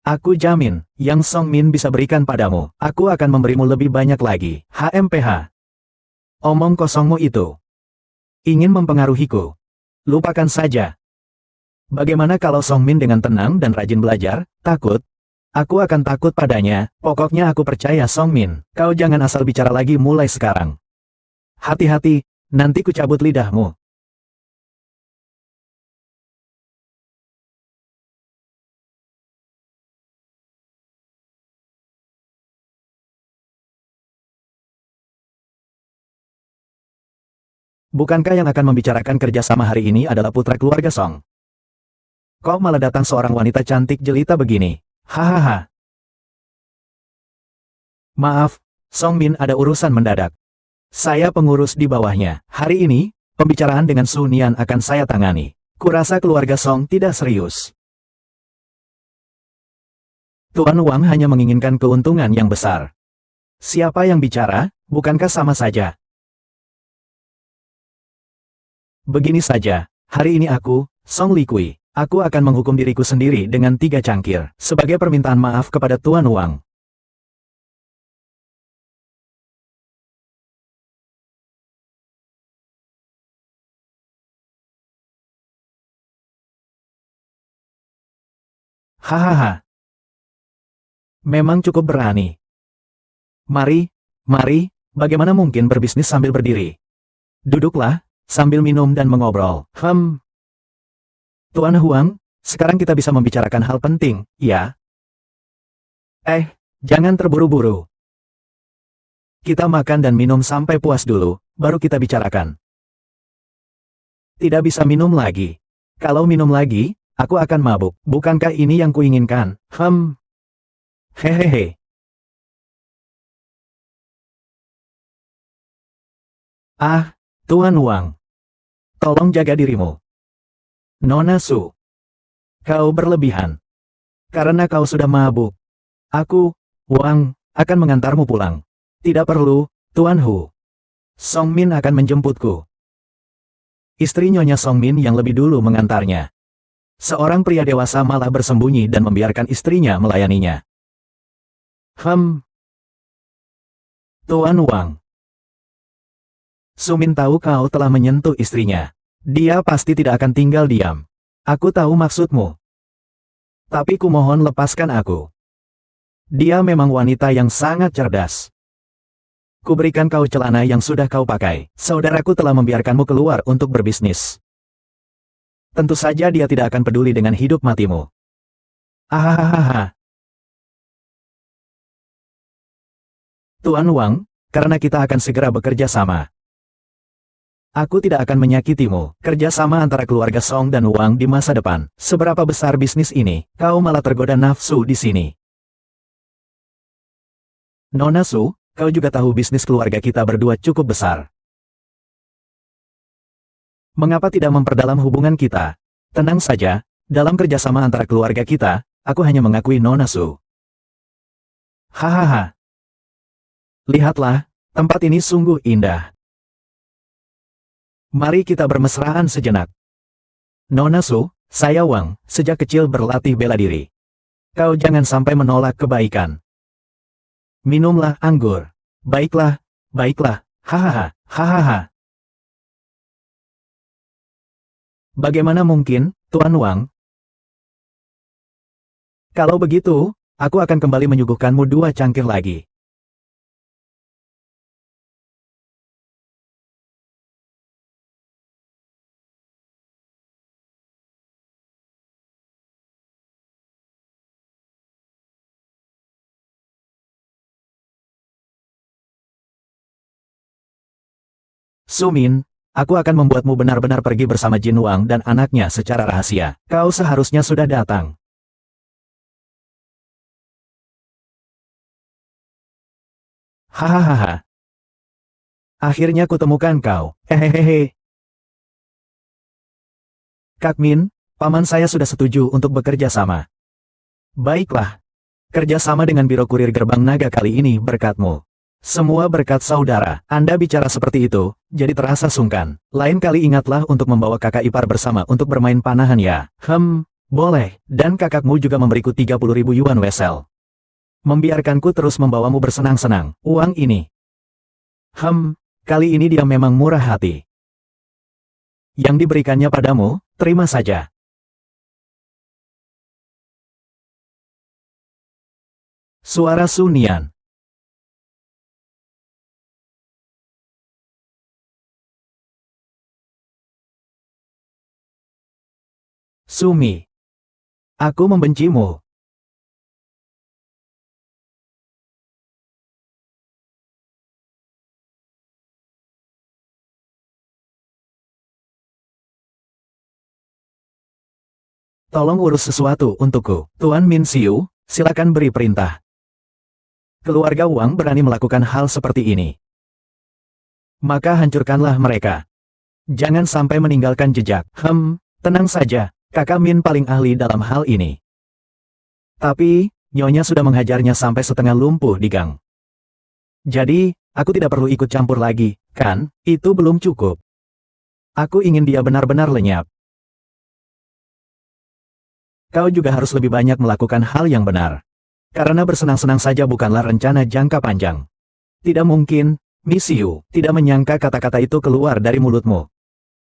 S1: Aku jamin, yang Song Min bisa berikan padamu, aku akan memberimu lebih banyak lagi. HMPH. Omong kosongmu itu. Ingin mempengaruhiku. Lupakan saja. Bagaimana kalau Song Min dengan tenang dan rajin belajar? Takut? Aku akan takut padanya. Pokoknya aku percaya Song Min. Kau jangan asal bicara lagi mulai sekarang. Hati-hati, nanti ku cabut lidahmu. Bukankah yang akan membicarakan kerjasama hari ini adalah putra keluarga Song? Kok malah datang seorang wanita cantik jelita begini? Hahaha. Maaf, Song Min ada urusan mendadak. Saya pengurus di bawahnya. Hari ini, pembicaraan dengan Su Nian akan saya tangani. Kurasa keluarga Song tidak serius. Tuan Wang hanya menginginkan keuntungan yang besar. Siapa yang bicara, bukankah sama saja? Begini saja, hari ini aku, Song Likui, aku akan menghukum diriku sendiri dengan 3 cangkir, sebagai permintaan maaf kepada Tuan Wang. Hahaha. Memang cukup berani. Mari, bagaimana mungkin berbisnis sambil berdiri? Duduklah, sambil minum dan mengobrol. Tuan Huang, sekarang kita bisa membicarakan hal penting, ya? Jangan terburu-buru. Kita makan dan minum sampai puas dulu, baru kita bicarakan. Tidak bisa minum lagi. Kalau minum lagi, aku akan mabuk. Bukankah ini yang kuinginkan? Hehehe. Tuan Wang. Tolong jaga dirimu. Nona Su. Kau berlebihan. Karena kau sudah mabuk. Aku, Wang, akan mengantarmu pulang. Tidak perlu, Tuan Hu. Song Min akan menjemputku. Istri Nyonya Song Min yang lebih dulu mengantarnya. Seorang pria dewasa malah bersembunyi dan membiarkan istrinya melayaninya. Tuan Wang. Su Min tahu kau telah menyentuh istrinya. Dia pasti tidak akan tinggal diam. Aku tahu maksudmu. Tapi kumohon lepaskan aku. Dia memang wanita yang sangat cerdas. Kuberikan kau celana yang sudah kau pakai. Saudaraku telah membiarkanmu keluar untuk berbisnis. Tentu saja dia tidak akan peduli dengan hidup matimu. Ahahaha. Tuan Wang, karena kita akan segera bekerja sama. Aku tidak akan menyakitimu. Kerjasama antara keluarga Song dan Wang di masa depan. Seberapa besar bisnis ini, kau malah tergoda nafsu di sini. Nona Su, kau juga tahu bisnis keluarga kita berdua cukup besar. Mengapa tidak memperdalam hubungan kita? Tenang saja, dalam kerjasama antara keluarga kita, aku hanya mengakui Nona Su. Hahaha. Lihatlah, tempat ini sungguh indah. Mari kita bermesraan sejenak. Nona Su, saya Wang, sejak kecil berlatih bela diri. Kau jangan sampai menolak kebaikan. Minumlah anggur. Baiklah, baiklah, hahaha, hahaha. Bagaimana mungkin, Tuan Wang? Kalau begitu, aku akan kembali menyuguhkanmu 2 cangkir lagi. Sumin, aku akan membuatmu benar-benar pergi bersama Jin Wang dan anaknya secara rahasia. Kau seharusnya sudah datang. Hahaha. Akhirnya kutemukan kau. Hehehe. Kak Min, paman saya sudah setuju untuk bekerja sama. Baiklah. Kerja sama dengan Biro Kurir Gerbang Naga kali ini berkatmu. Semua berkat saudara. Anda bicara seperti itu, jadi terasa sungkan. Lain kali ingatlah untuk membawa kakak ipar bersama untuk bermain panahan ya. Boleh. Dan kakakmu juga memberiku 30.000 yuan wesel. Membiarkanku terus membawamu bersenang-senang. Uang ini. Kali ini dia memang murah hati. Yang diberikannya padamu, terima saja. Suara Sunian. Sumi. Aku membencimu. Tolong urus sesuatu untukku. Tuan Min Siu, silakan beri perintah. Keluarga Wang berani melakukan hal seperti ini. Maka hancurkanlah mereka. Jangan sampai meninggalkan jejak. Tenang saja, kakak Min paling ahli dalam hal ini. Tapi, Nyonya sudah menghajarnya sampai setengah lumpuh di gang. Jadi, aku tidak perlu ikut campur lagi, kan? Itu belum cukup. Aku ingin dia benar-benar lenyap. Kau juga harus lebih banyak melakukan hal yang benar. Karena bersenang-senang saja bukanlah rencana jangka panjang. Tidak mungkin, Misiu, tidak menyangka kata-kata itu keluar dari mulutmu.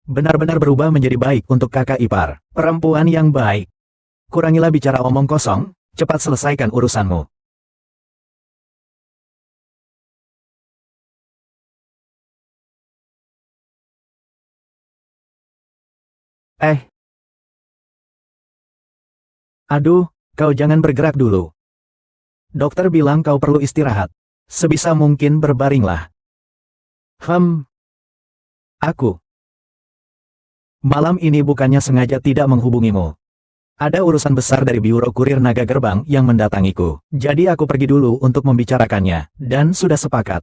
S1: Benar-benar berubah menjadi baik untuk kakak ipar. Perempuan yang baik. Kurangilah bicara omong kosong, cepat selesaikan urusanmu. Aduh, kau jangan bergerak dulu. Dokter bilang kau perlu istirahat. Sebisa mungkin berbaringlah. Aku. Malam ini bukannya sengaja tidak menghubungimu. Ada urusan besar dari Biro Kurir Naga Gerbang yang mendatangiku. Jadi aku pergi dulu untuk membicarakannya, dan sudah sepakat.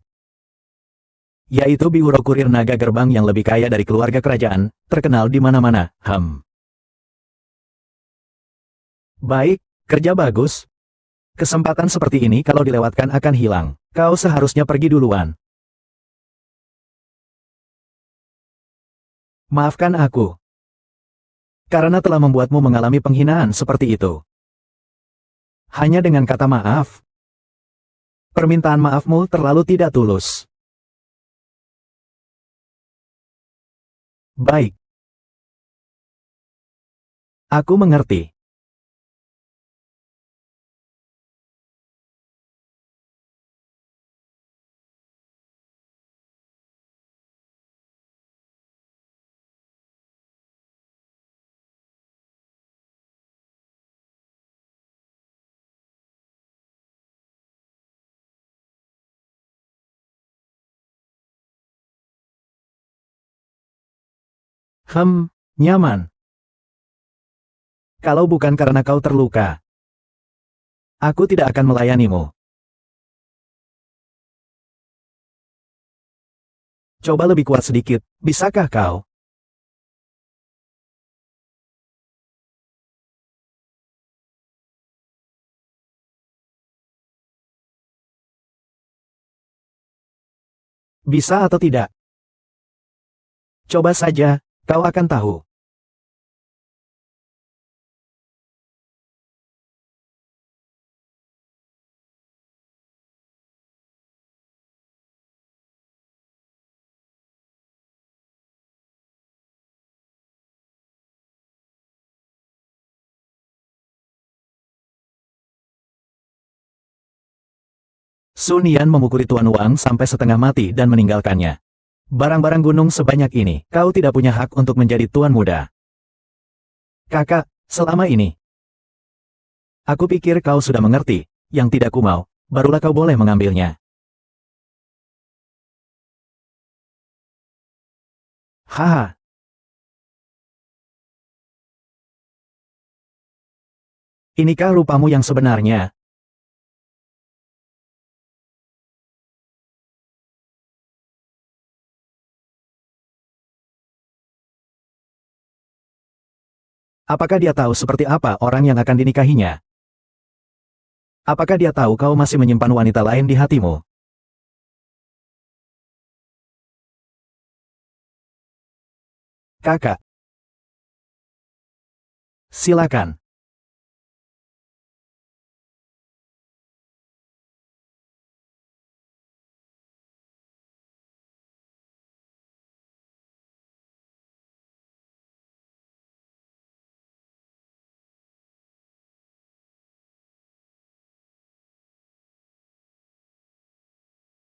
S1: Yaitu Biro Kurir Naga Gerbang yang lebih kaya dari keluarga kerajaan, terkenal di mana-mana. Baik, kerja bagus. Kesempatan seperti ini kalau dilewatkan akan hilang. Kau seharusnya pergi duluan. Maafkan aku. Karena telah membuatmu mengalami penghinaan seperti itu. Hanya dengan kata maaf. Permintaan maafmu terlalu tidak tulus. Baik. Aku mengerti. Nyaman. Kalau bukan karena kau terluka, aku tidak akan melayanimu. Coba lebih kuat sedikit, bisakah kau? Bisa atau tidak? Coba saja, kau akan tahu. Sun Yan memukuli Tuan Wang sampai setengah mati dan meninggalkannya. Barang-barang gunung sebanyak ini, kau tidak punya hak untuk menjadi tuan muda. Kakak, selama ini, aku pikir kau sudah mengerti, yang tidak kumau, barulah kau boleh mengambilnya. Haha, inikah rupamu yang sebenarnya? Apakah dia tahu seperti apa orang yang akan dinikahinya? Apakah dia tahu kau masih menyimpan wanita lain di hatimu? Kakak, silakan.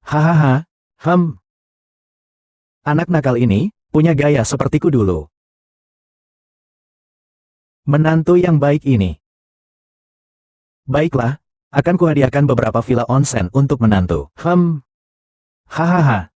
S1: Hahaha, hem, anak nakal ini, punya gaya sepertiku dulu. Menantu yang baik ini. Baiklah, akan kuhadiahkan beberapa villa onsen untuk menantu. Hahaha.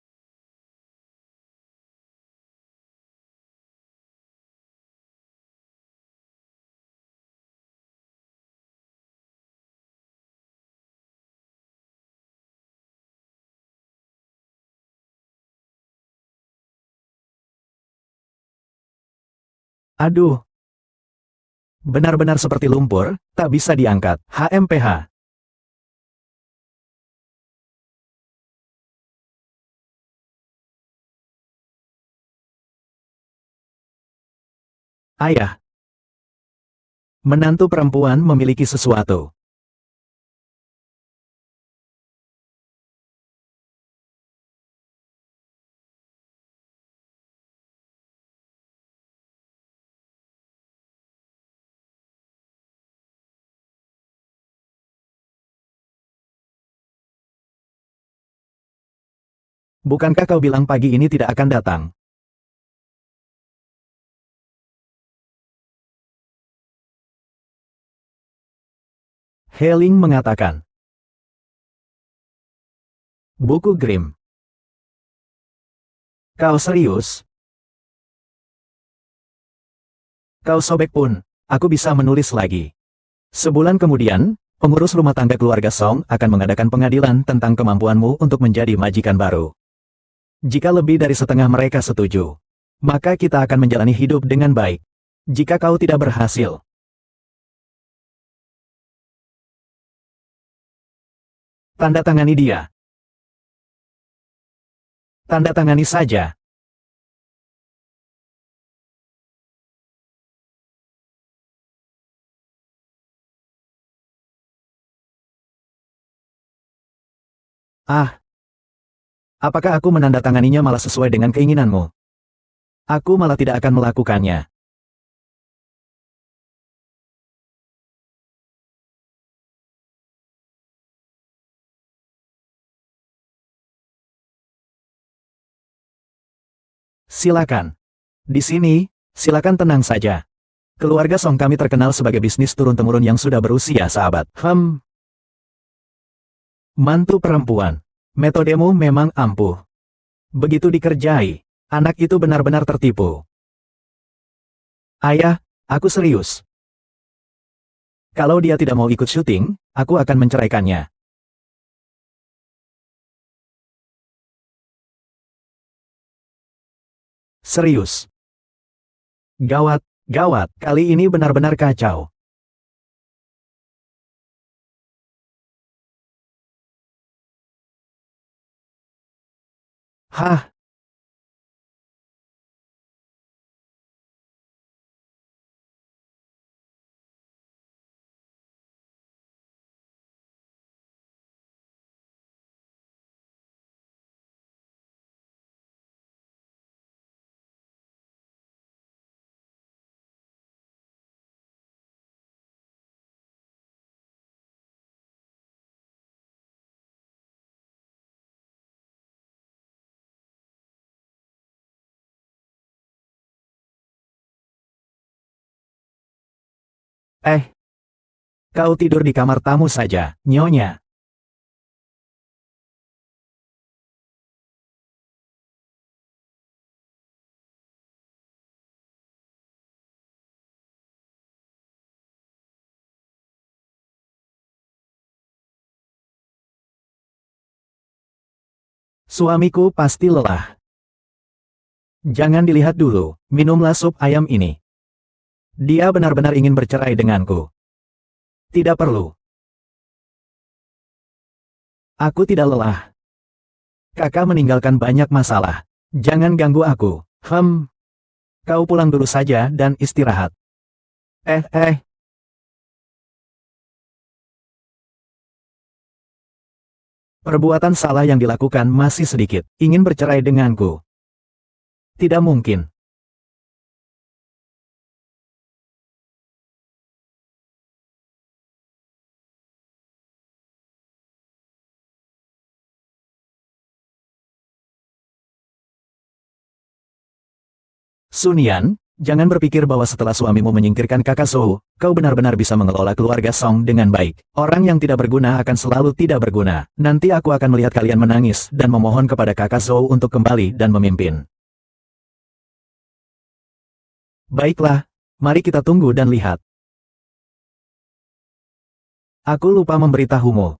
S1: Aduh, benar-benar seperti lumpur, tak bisa diangkat. HMPH. Ayah, menantu perempuan memiliki sesuatu. Bukankah kau bilang pagi ini tidak akan datang? Heling mengatakan. Buku Grimm. Kau serius? Kau sobek pun, aku bisa menulis lagi. Sebulan kemudian, pengurus rumah tangga keluarga Song akan mengadakan pengadilan tentang kemampuanmu untuk menjadi majikan baru. Jika lebih dari setengah mereka setuju, maka kita akan menjalani hidup dengan baik. Jika kau tidak berhasil, tanda tangani dia. Tanda tangani saja. Ah, apakah aku menandatanganinya malah sesuai dengan keinginanmu? Aku malah tidak akan melakukannya. Silakan. Di sini, silakan tenang saja. Keluarga Song kami terkenal sebagai bisnis turun-temurun yang sudah berusia seabad. Mantu perempuan. Metodemu memang ampuh. Begitu dikerjai, anak itu benar-benar tertipu. Ayah, aku serius. Kalau dia tidak mau ikut syuting, aku akan menceraikannya. Serius. Gawat, gawat, kali ini benar-benar kacau. Hah? Eh, kau tidur di kamar tamu saja, Nyonya. Suamiku pasti lelah. Jangan dilihat dulu, minumlah sup ayam ini. Dia benar-benar ingin bercerai denganku. Tidak perlu. Aku tidak lelah. Kakak meninggalkan banyak masalah. Jangan ganggu aku. Kau pulang dulu saja dan istirahat. Eh. Perbuatan salah yang dilakukan masih sedikit. Ingin bercerai denganku. Tidak mungkin. Sunian, jangan berpikir bahwa setelah suamimu menyingkirkan kakak Zhou, kau benar-benar bisa mengelola keluarga Song dengan baik. Orang yang tidak berguna akan selalu tidak berguna. Nanti aku akan melihat kalian menangis dan memohon kepada kakak Zhou untuk kembali dan memimpin. Baiklah, mari kita tunggu dan lihat. Aku lupa memberitahumu.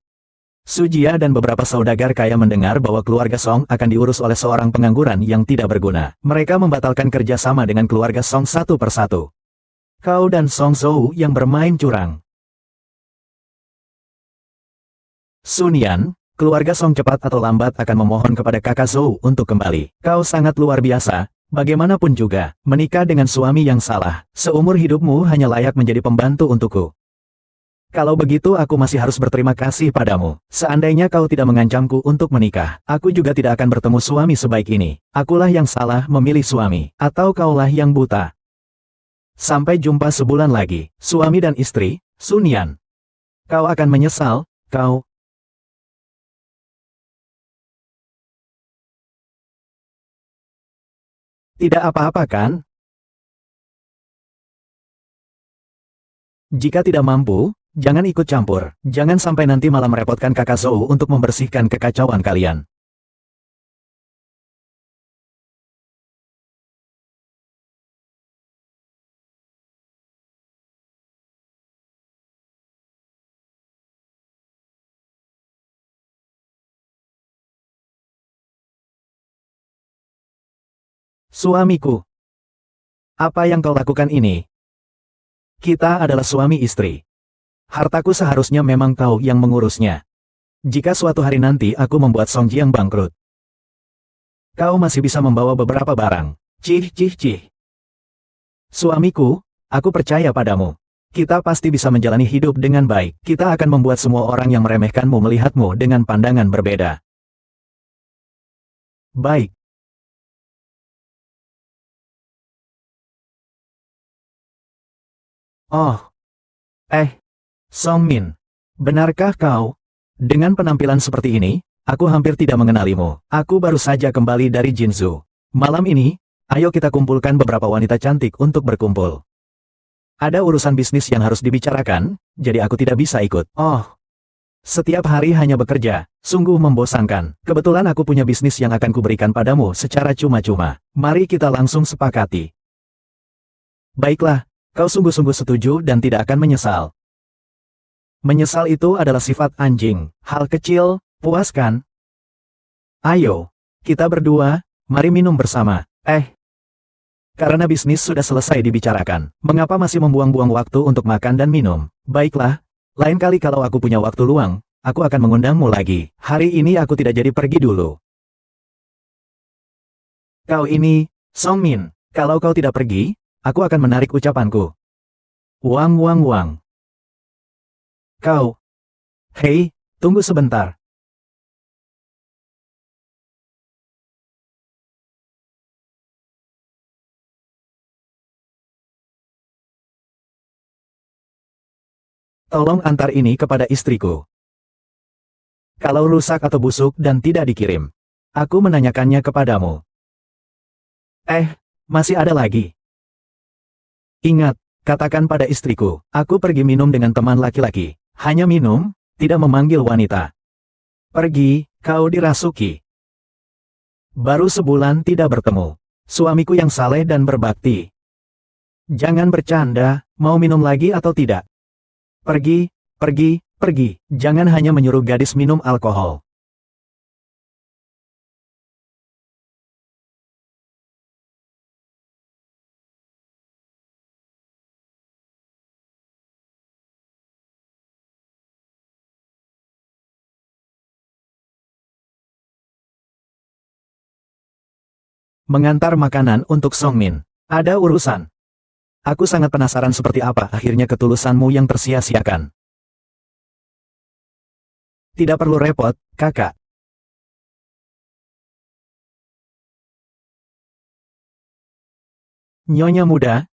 S1: Sujia dan beberapa saudagar kaya mendengar bahwa keluarga Song akan diurus oleh seorang pengangguran yang tidak berguna. Mereka membatalkan kerjasama dengan keluarga Song satu persatu. Kau dan Song Zhou yang bermain curang. Sunian, keluarga Song cepat atau lambat akan memohon kepada kakak Zhou untuk kembali. Kau sangat luar biasa. Bagaimanapun juga, menikah dengan suami yang salah, seumur hidupmu hanya layak menjadi pembantu untukku. Kalau begitu aku masih harus berterima kasih padamu. Seandainya kau tidak mengancamku untuk menikah, aku juga tidak akan bertemu suami sebaik ini. Akulah yang salah memilih suami, atau kaulah yang buta. Sampai jumpa sebulan lagi, suami dan istri, Sunian. Kau akan menyesal, kau. Tidak apa-apa kan? Jika tidak mampu, jangan ikut campur. Jangan sampai nanti malah merepotkan kakak Zhou untuk membersihkan kekacauan kalian. Suamiku. Apa yang kau lakukan ini? Kita adalah suami istri. Hartaku seharusnya memang kau yang mengurusnya. Jika suatu hari nanti aku membuat Song Jiang bangkrut, kau masih bisa membawa beberapa barang. Cih. Suamiku, aku percaya padamu. Kita pasti bisa menjalani hidup dengan baik. Kita akan membuat semua orang yang meremehkanmu melihatmu dengan pandangan berbeda. Baik. Oh. Song Min. Benarkah kau? Dengan penampilan seperti ini, aku hampir tidak mengenalimu. Aku baru saja kembali dari Jinzhou. Malam ini, ayo kita kumpulkan beberapa wanita cantik untuk berkumpul. Ada urusan bisnis yang harus dibicarakan, jadi aku tidak bisa ikut. Oh, setiap hari hanya bekerja, sungguh membosankan. Kebetulan aku punya bisnis yang akan kuberikan padamu secara cuma-cuma. Mari kita langsung sepakati. Baiklah, kau sungguh-sungguh setuju dan tidak akan menyesal. Menyesal itu adalah sifat anjing. Hal kecil, puaskan. Ayo, kita berdua, mari minum bersama. Karena bisnis sudah selesai dibicarakan, mengapa masih membuang-buang waktu untuk makan dan minum? Baiklah, lain kali kalau aku punya waktu luang, aku akan mengundangmu lagi. Hari ini aku tidak jadi pergi dulu. Kau ini, Song Min, kalau kau tidak pergi, aku akan menarik ucapanku. Wang wang wang. Kau. Hei, tunggu sebentar. Tolong antar ini kepada istriku. Kalau rusak atau busuk dan tidak dikirim, aku menanyakannya kepadamu. Masih ada lagi. Ingat, katakan pada istriku, aku pergi minum dengan teman laki-laki. Hanya minum, tidak memanggil wanita. Pergi, kau dirasuki. Baru sebulan tidak bertemu. Suamiku yang saleh dan berbakti. Jangan bercanda, mau minum lagi atau tidak? Pergi, pergi, pergi. Jangan hanya menyuruh gadis minum alkohol. Mengantar makanan untuk Song Min. Ada urusan. Aku sangat penasaran seperti apa akhirnya ketulusanmu yang tersia-siakan. Tidak perlu repot, kakak. Nyonya muda,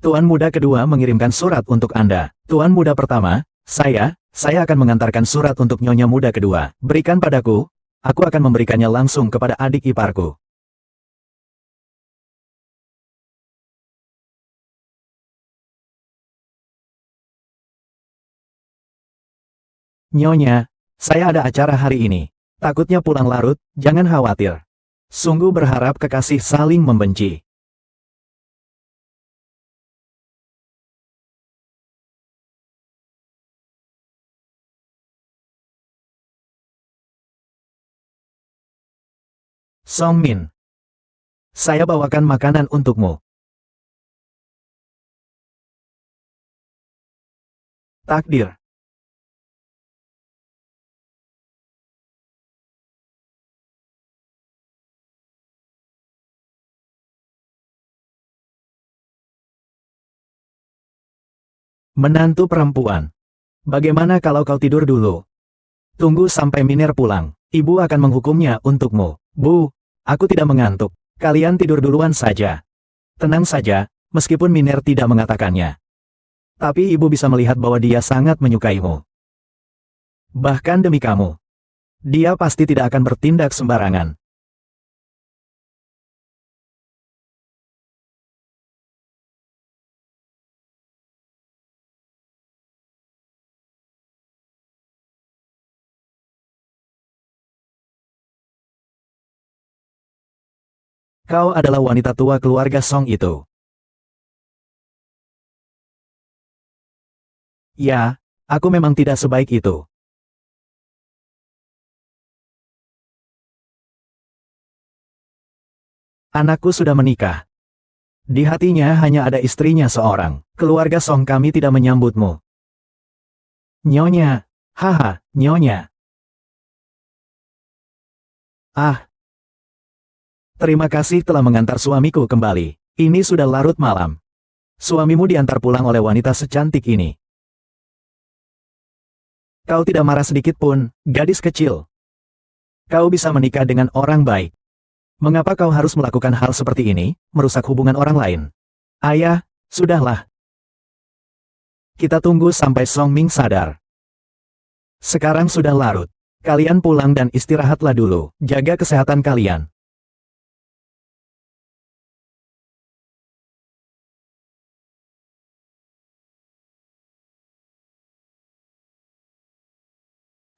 S1: Tuan muda kedua mengirimkan surat untuk Anda. Tuan muda pertama, saya akan mengantarkan surat untuk Nyonya muda kedua. Berikan padaku, aku akan memberikannya langsung kepada adik iparku. Nyonya, saya ada acara hari ini. Takutnya pulang larut, jangan khawatir. Sungguh berharap kekasih saling membenci. Song Min, saya bawakan makanan untukmu. Takdir. Menantu perempuan. Bagaimana kalau kau tidur dulu? Tunggu sampai Miner pulang. Ibu akan menghukumnya untukmu. Bu, aku tidak mengantuk. Kalian tidur duluan saja. Tenang saja, meskipun Miner tidak mengatakannya. Tapi ibu bisa melihat bahwa dia sangat menyukaimu. Bahkan demi kamu. Dia pasti tidak akan bertindak sembarangan. Kau adalah wanita tua keluarga Song itu. Ya, aku memang tidak sebaik itu. Anakku sudah menikah. Di hatinya hanya ada istrinya seorang. Keluarga Song kami tidak menyambutmu. Nyonya. Haha, Nyonya. Ah, terima kasih telah mengantar suamiku kembali. Ini sudah larut malam. Suamimu diantar pulang oleh wanita secantik ini. Kau tidak marah sedikit pun, gadis kecil. Kau bisa menikah dengan orang baik. Mengapa kau harus melakukan hal seperti ini, merusak hubungan orang lain? Ayah, sudahlah. Kita tunggu sampai Song Ming sadar. Sekarang sudah larut. Kalian pulang dan istirahatlah dulu. Jaga kesehatan kalian.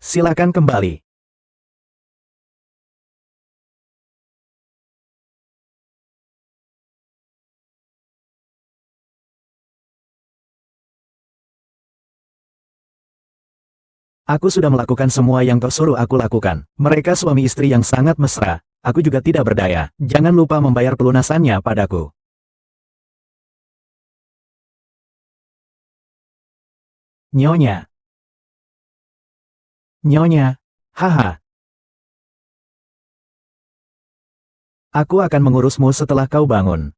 S1: Silakan kembali. Aku sudah melakukan semua yang kau suruh aku lakukan. Mereka suami istri yang sangat mesra. Aku juga tidak berdaya. Jangan lupa membayar pelunasannya padaku. Nyonya. Nyonya. Haha. Aku akan mengurusmu setelah kau bangun.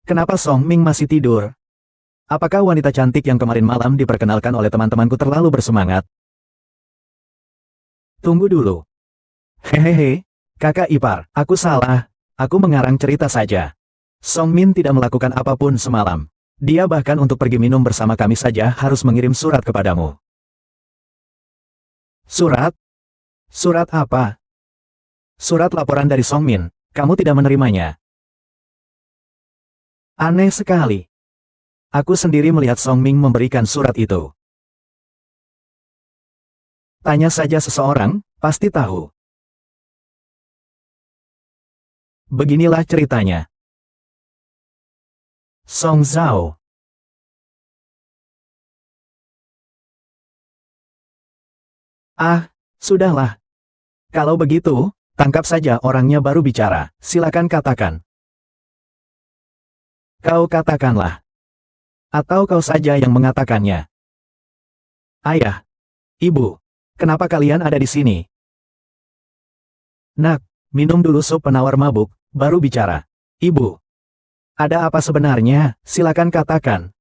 S1: Kenapa Song Ming masih tidur? Apakah wanita cantik yang kemarin malam diperkenalkan oleh teman-temanku terlalu bersemangat? Tunggu dulu. Hehehe, kakak ipar, aku salah. Aku mengarang cerita saja. Song Min tidak melakukan apapun semalam. Dia bahkan untuk pergi minum bersama kami saja harus mengirim surat kepadamu. Surat? Surat apa? Surat laporan dari Song Min. Kamu tidak menerimanya. Aneh sekali. Aku sendiri melihat Song Ming memberikan surat itu. Tanya saja seseorang, pasti tahu. Beginilah ceritanya. Song Zhao. Ah, sudahlah. Kalau begitu, tangkap saja orangnya baru bicara. Silakan katakan. Kau katakanlah. Atau kau saja yang mengatakannya. Ayah. Ibu. Kenapa kalian ada di sini? Nak, minum dulu sup penawar mabuk, baru bicara. Ibu. Ada apa sebenarnya? Silakan katakan.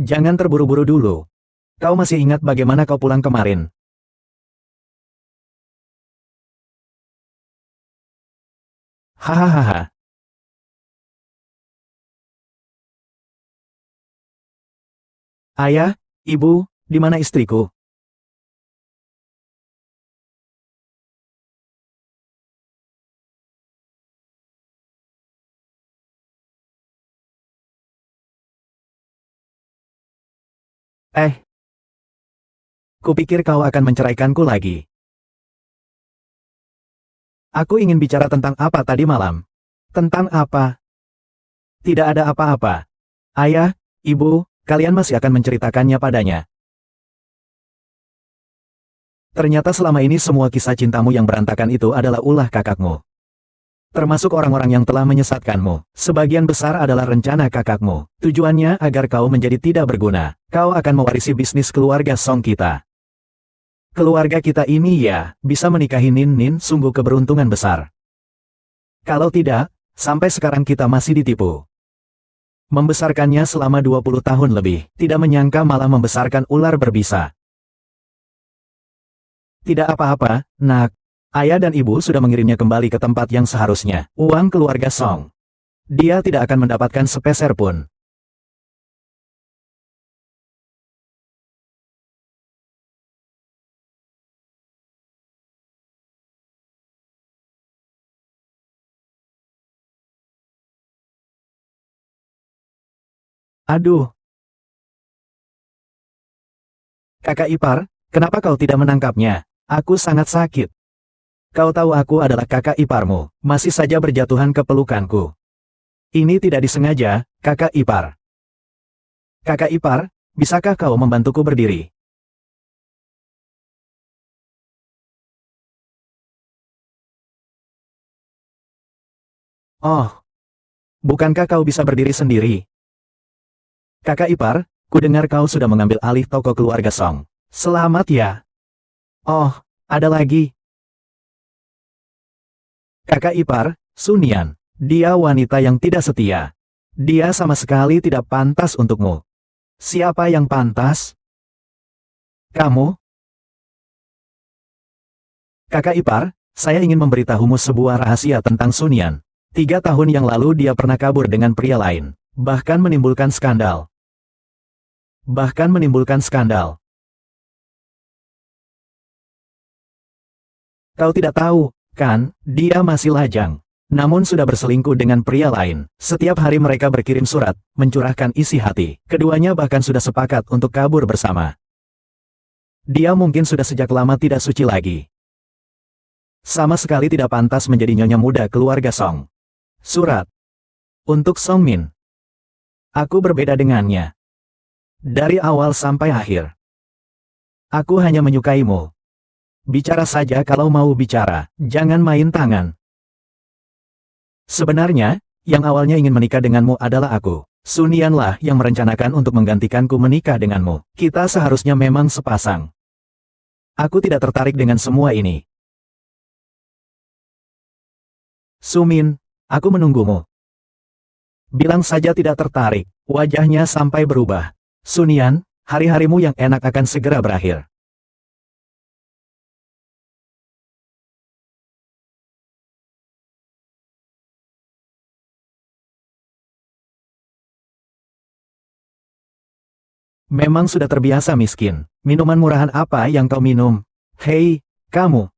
S1: Jangan terburu-buru dulu. Kau masih ingat bagaimana kau pulang kemarin? Hahaha. Ayah, ibu, di mana istriku? Eh, kupikir kau akan menceraikanku lagi. Aku ingin bicara tentang apa tadi malam. Tentang apa? Tidak ada apa-apa. Ayah, ibu, kalian masih akan menceritakannya padanya. Ternyata selama ini semua kisah cintamu yang berantakan itu adalah ulah kakakmu. Termasuk orang-orang yang telah menyesatkanmu. Sebagian besar adalah rencana kakakmu. Tujuannya agar kau menjadi tidak berguna. Kau akan mewarisi bisnis keluarga Song kita. Keluarga kita ini ya, bisa menikahi Nin Nin sungguh keberuntungan besar. Kalau tidak, sampai sekarang kita masih ditipu. Membesarkannya selama 20 tahun lebih, tidak menyangka malah membesarkan ular berbisa. Tidak apa-apa, nak. Ayah dan ibu sudah mengirimnya kembali ke tempat yang seharusnya. Uang keluarga Song. Dia tidak akan mendapatkan sepeser pun. Aduh, kakak ipar, kenapa kau tidak menangkapnya? Aku sangat sakit. Kau tahu aku adalah kakak iparmu, masih saja berjatuhan ke pelukanku. Ini tidak disengaja, kakak ipar. Kakak ipar, bisakah kau membantuku berdiri? Oh, bukankah kau bisa berdiri sendiri? Kakak ipar, ku dengar kau sudah mengambil alih toko keluarga Song. Selamat ya. Oh, ada lagi. Kakak ipar, Sunian. Dia wanita yang tidak setia. Dia sama sekali tidak pantas untukmu. Siapa yang pantas? Kamu? Kakak ipar, saya ingin memberitahumu sebuah rahasia tentang Sunian. 3 tahun yang lalu dia pernah kabur dengan pria lain. Bahkan menimbulkan skandal. Bahkan menimbulkan skandal. Kau tidak tahu, kan, dia masih lajang. Namun sudah berselingkuh dengan pria lain. Setiap hari mereka berkirim surat, mencurahkan isi hati. Keduanya bahkan sudah sepakat untuk kabur bersama. Dia mungkin sudah sejak lama tidak suci lagi. Sama sekali tidak pantas menjadi nyonya muda keluarga Song. Surat. Untuk Song Min. Aku berbeda dengannya. Dari awal sampai akhir. Aku hanya menyukaimu. Bicara saja kalau mau bicara, jangan main tangan. Sebenarnya, yang awalnya ingin menikah denganmu adalah aku. Sunianlah yang merencanakan untuk menggantikanku menikah denganmu. Kita seharusnya memang sepasang. Aku tidak tertarik dengan semua ini. Sumin, aku menunggumu. Bilang saja tidak tertarik, wajahnya sampai berubah. Sunian, hari-harimu yang enak akan segera berakhir. Memang sudah terbiasa miskin. Minuman murahan apa yang kau minum? Hei, kamu.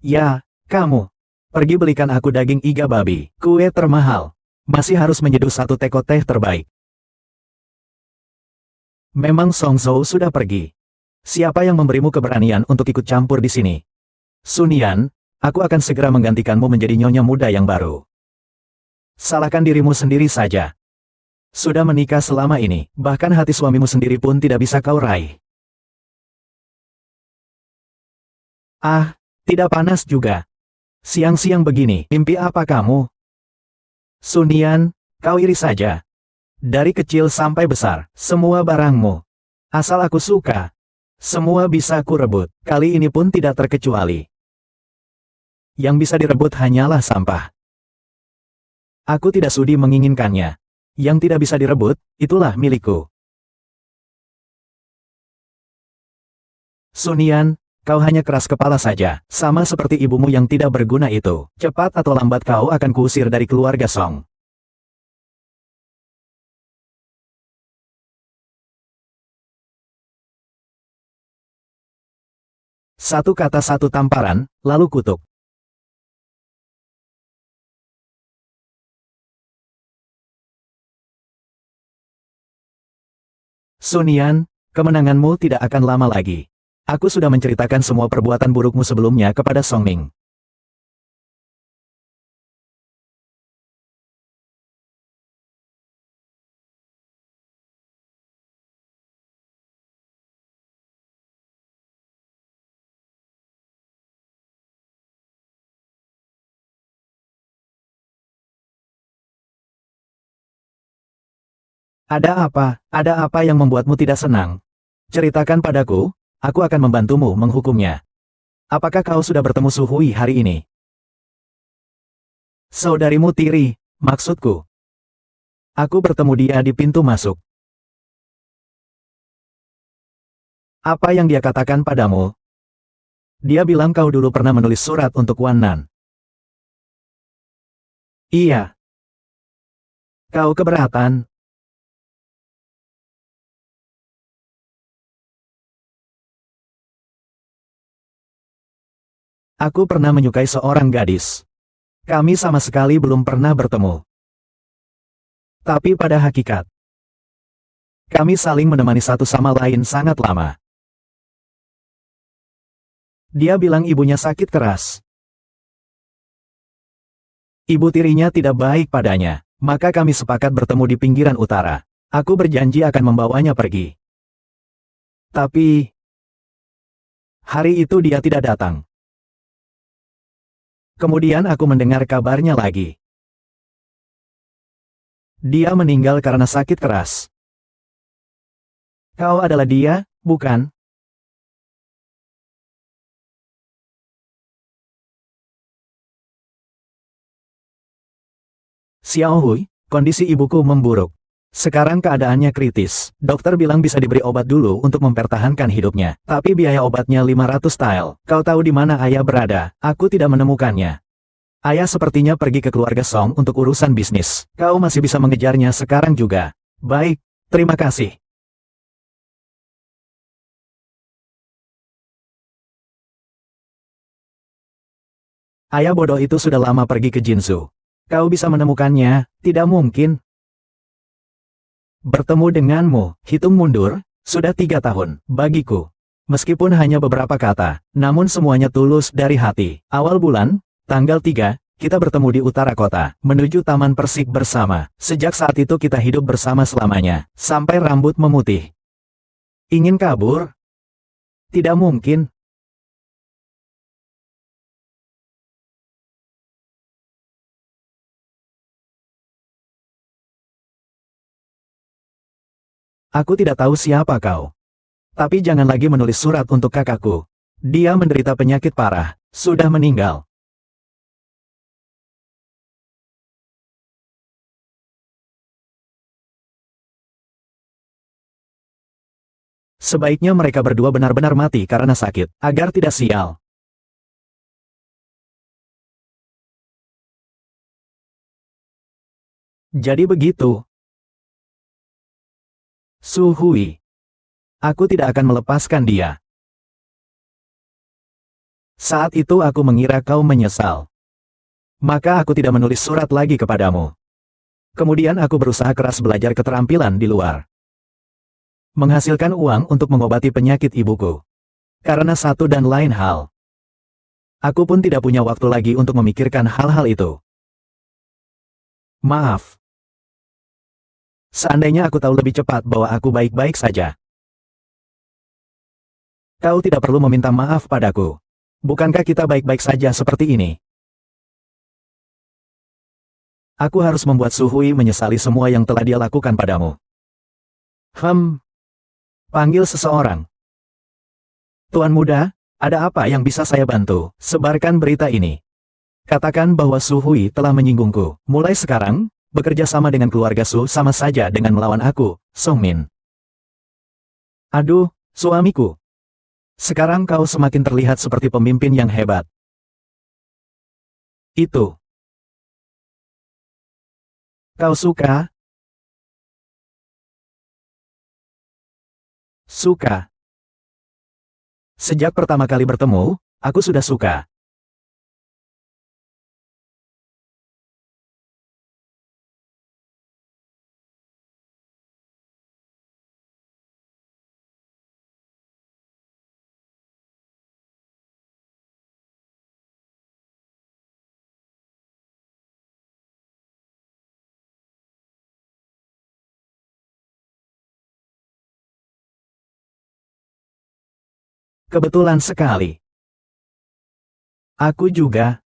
S1: Ya, kamu. Pergi belikan aku daging iga babi. Kue termahal. Masih harus menyeduh satu teko teh terbaik. Memang Song Zhou sudah pergi. Siapa yang memberimu keberanian untuk ikut campur di sini? Sunian, aku akan segera menggantikanmu menjadi nyonya muda yang baru. Salahkan dirimu sendiri saja. Sudah menikah selama ini, bahkan hati suamimu sendiri pun tidak bisa kau raih. Ah, tidak panas juga. Siang-siang begini, mimpi apa kamu? Sunian, kau iri saja. Dari kecil sampai besar, semua barangmu. Asal aku suka. Semua bisa aku rebut, kali ini pun tidak terkecuali. Yang bisa direbut hanyalah sampah. Aku tidak sudi menginginkannya. Yang tidak bisa direbut, itulah milikku. Sunian, kau hanya keras kepala saja, sama seperti ibumu yang tidak berguna itu. Cepat atau lambat kau akan kuusir dari keluarga Song. Satu kata satu tamparan, lalu kutuk. Sunian, kemenanganmu tidak akan lama lagi. Aku sudah menceritakan semua perbuatan burukmu sebelumnya kepada Song Ming. Ada apa? Ada apa yang membuatmu tidak senang? Ceritakan padaku, aku akan membantumu menghukumnya. Apakah kau sudah bertemu Su Hui hari ini? Saudarimu tiri, maksudku. Aku bertemu dia di pintu masuk. Apa yang dia katakan padamu? Dia bilang kau dulu pernah menulis surat untuk Wan Nan. Iya. Kau keberatan? Aku pernah menyukai seorang gadis. Kami sama sekali belum pernah bertemu. Tapi pada hakikat, kami saling menemani satu sama lain sangat lama. Dia bilang ibunya sakit keras. Ibu tirinya tidak baik padanya, maka kami sepakat bertemu di pinggiran utara. Aku berjanji akan membawanya pergi. Tapi, hari itu dia tidak datang. Kemudian aku mendengar kabarnya lagi. Dia meninggal karena sakit keras. Kau adalah dia, bukan? Xiao Hui, kondisi ibuku memburuk. Sekarang keadaannya kritis. Dokter bilang bisa diberi obat dulu untuk mempertahankan hidupnya. Tapi biaya obatnya 500 tael. Kau tahu di mana ayah berada? Aku tidak menemukannya. Ayah sepertinya pergi ke keluarga Song untuk urusan bisnis. Kau masih bisa mengejarnya sekarang juga. Baik, terima kasih. Ayah bodoh itu sudah lama pergi ke Jinsu. Kau bisa menemukannya, tidak mungkin. Bertemu denganmu, hitung mundur, sudah 3 tahun, bagiku. Meskipun hanya beberapa kata, namun semuanya tulus dari hati. Awal bulan, tanggal 3, kita bertemu di utara kota, menuju Taman Persik bersama. Sejak saat itu kita hidup bersama selamanya, sampai rambut memutih. Ingin kabur? Tidak mungkin. Aku tidak tahu siapa kau. Tapi jangan lagi menulis surat untuk kakakku. Dia menderita penyakit parah, sudah meninggal. Sebaiknya mereka berdua benar-benar mati karena sakit, agar tidak sial. Jadi begitu, Su Hui. Aku tidak akan melepaskan dia. Saat itu aku mengira kau menyesal. Maka aku tidak menulis surat lagi kepadamu. Kemudian aku berusaha keras belajar keterampilan di luar. Menghasilkan uang untuk mengobati penyakit ibuku. Karena satu dan lain hal. Aku pun tidak punya waktu lagi untuk memikirkan hal-hal itu. Maaf. Seandainya aku tahu lebih cepat bahwa aku baik-baik saja. Kau tidak perlu meminta maaf padaku. Bukankah kita baik-baik saja seperti ini? Aku harus membuat Su Hui menyesali semua yang telah dia lakukan padamu. Panggil seseorang. Tuan muda, ada apa yang bisa saya bantu? Sebarkan berita ini. Katakan bahwa Su Hui telah menyinggungku. Mulai sekarang, bekerja sama dengan keluarga Su sama saja dengan melawan aku, Song Min. Aduh, suamiku. Sekarang kau semakin terlihat seperti pemimpin yang hebat. Itu. Kau suka? Suka. Sejak pertama kali bertemu, aku sudah suka. Kebetulan sekali. Aku juga.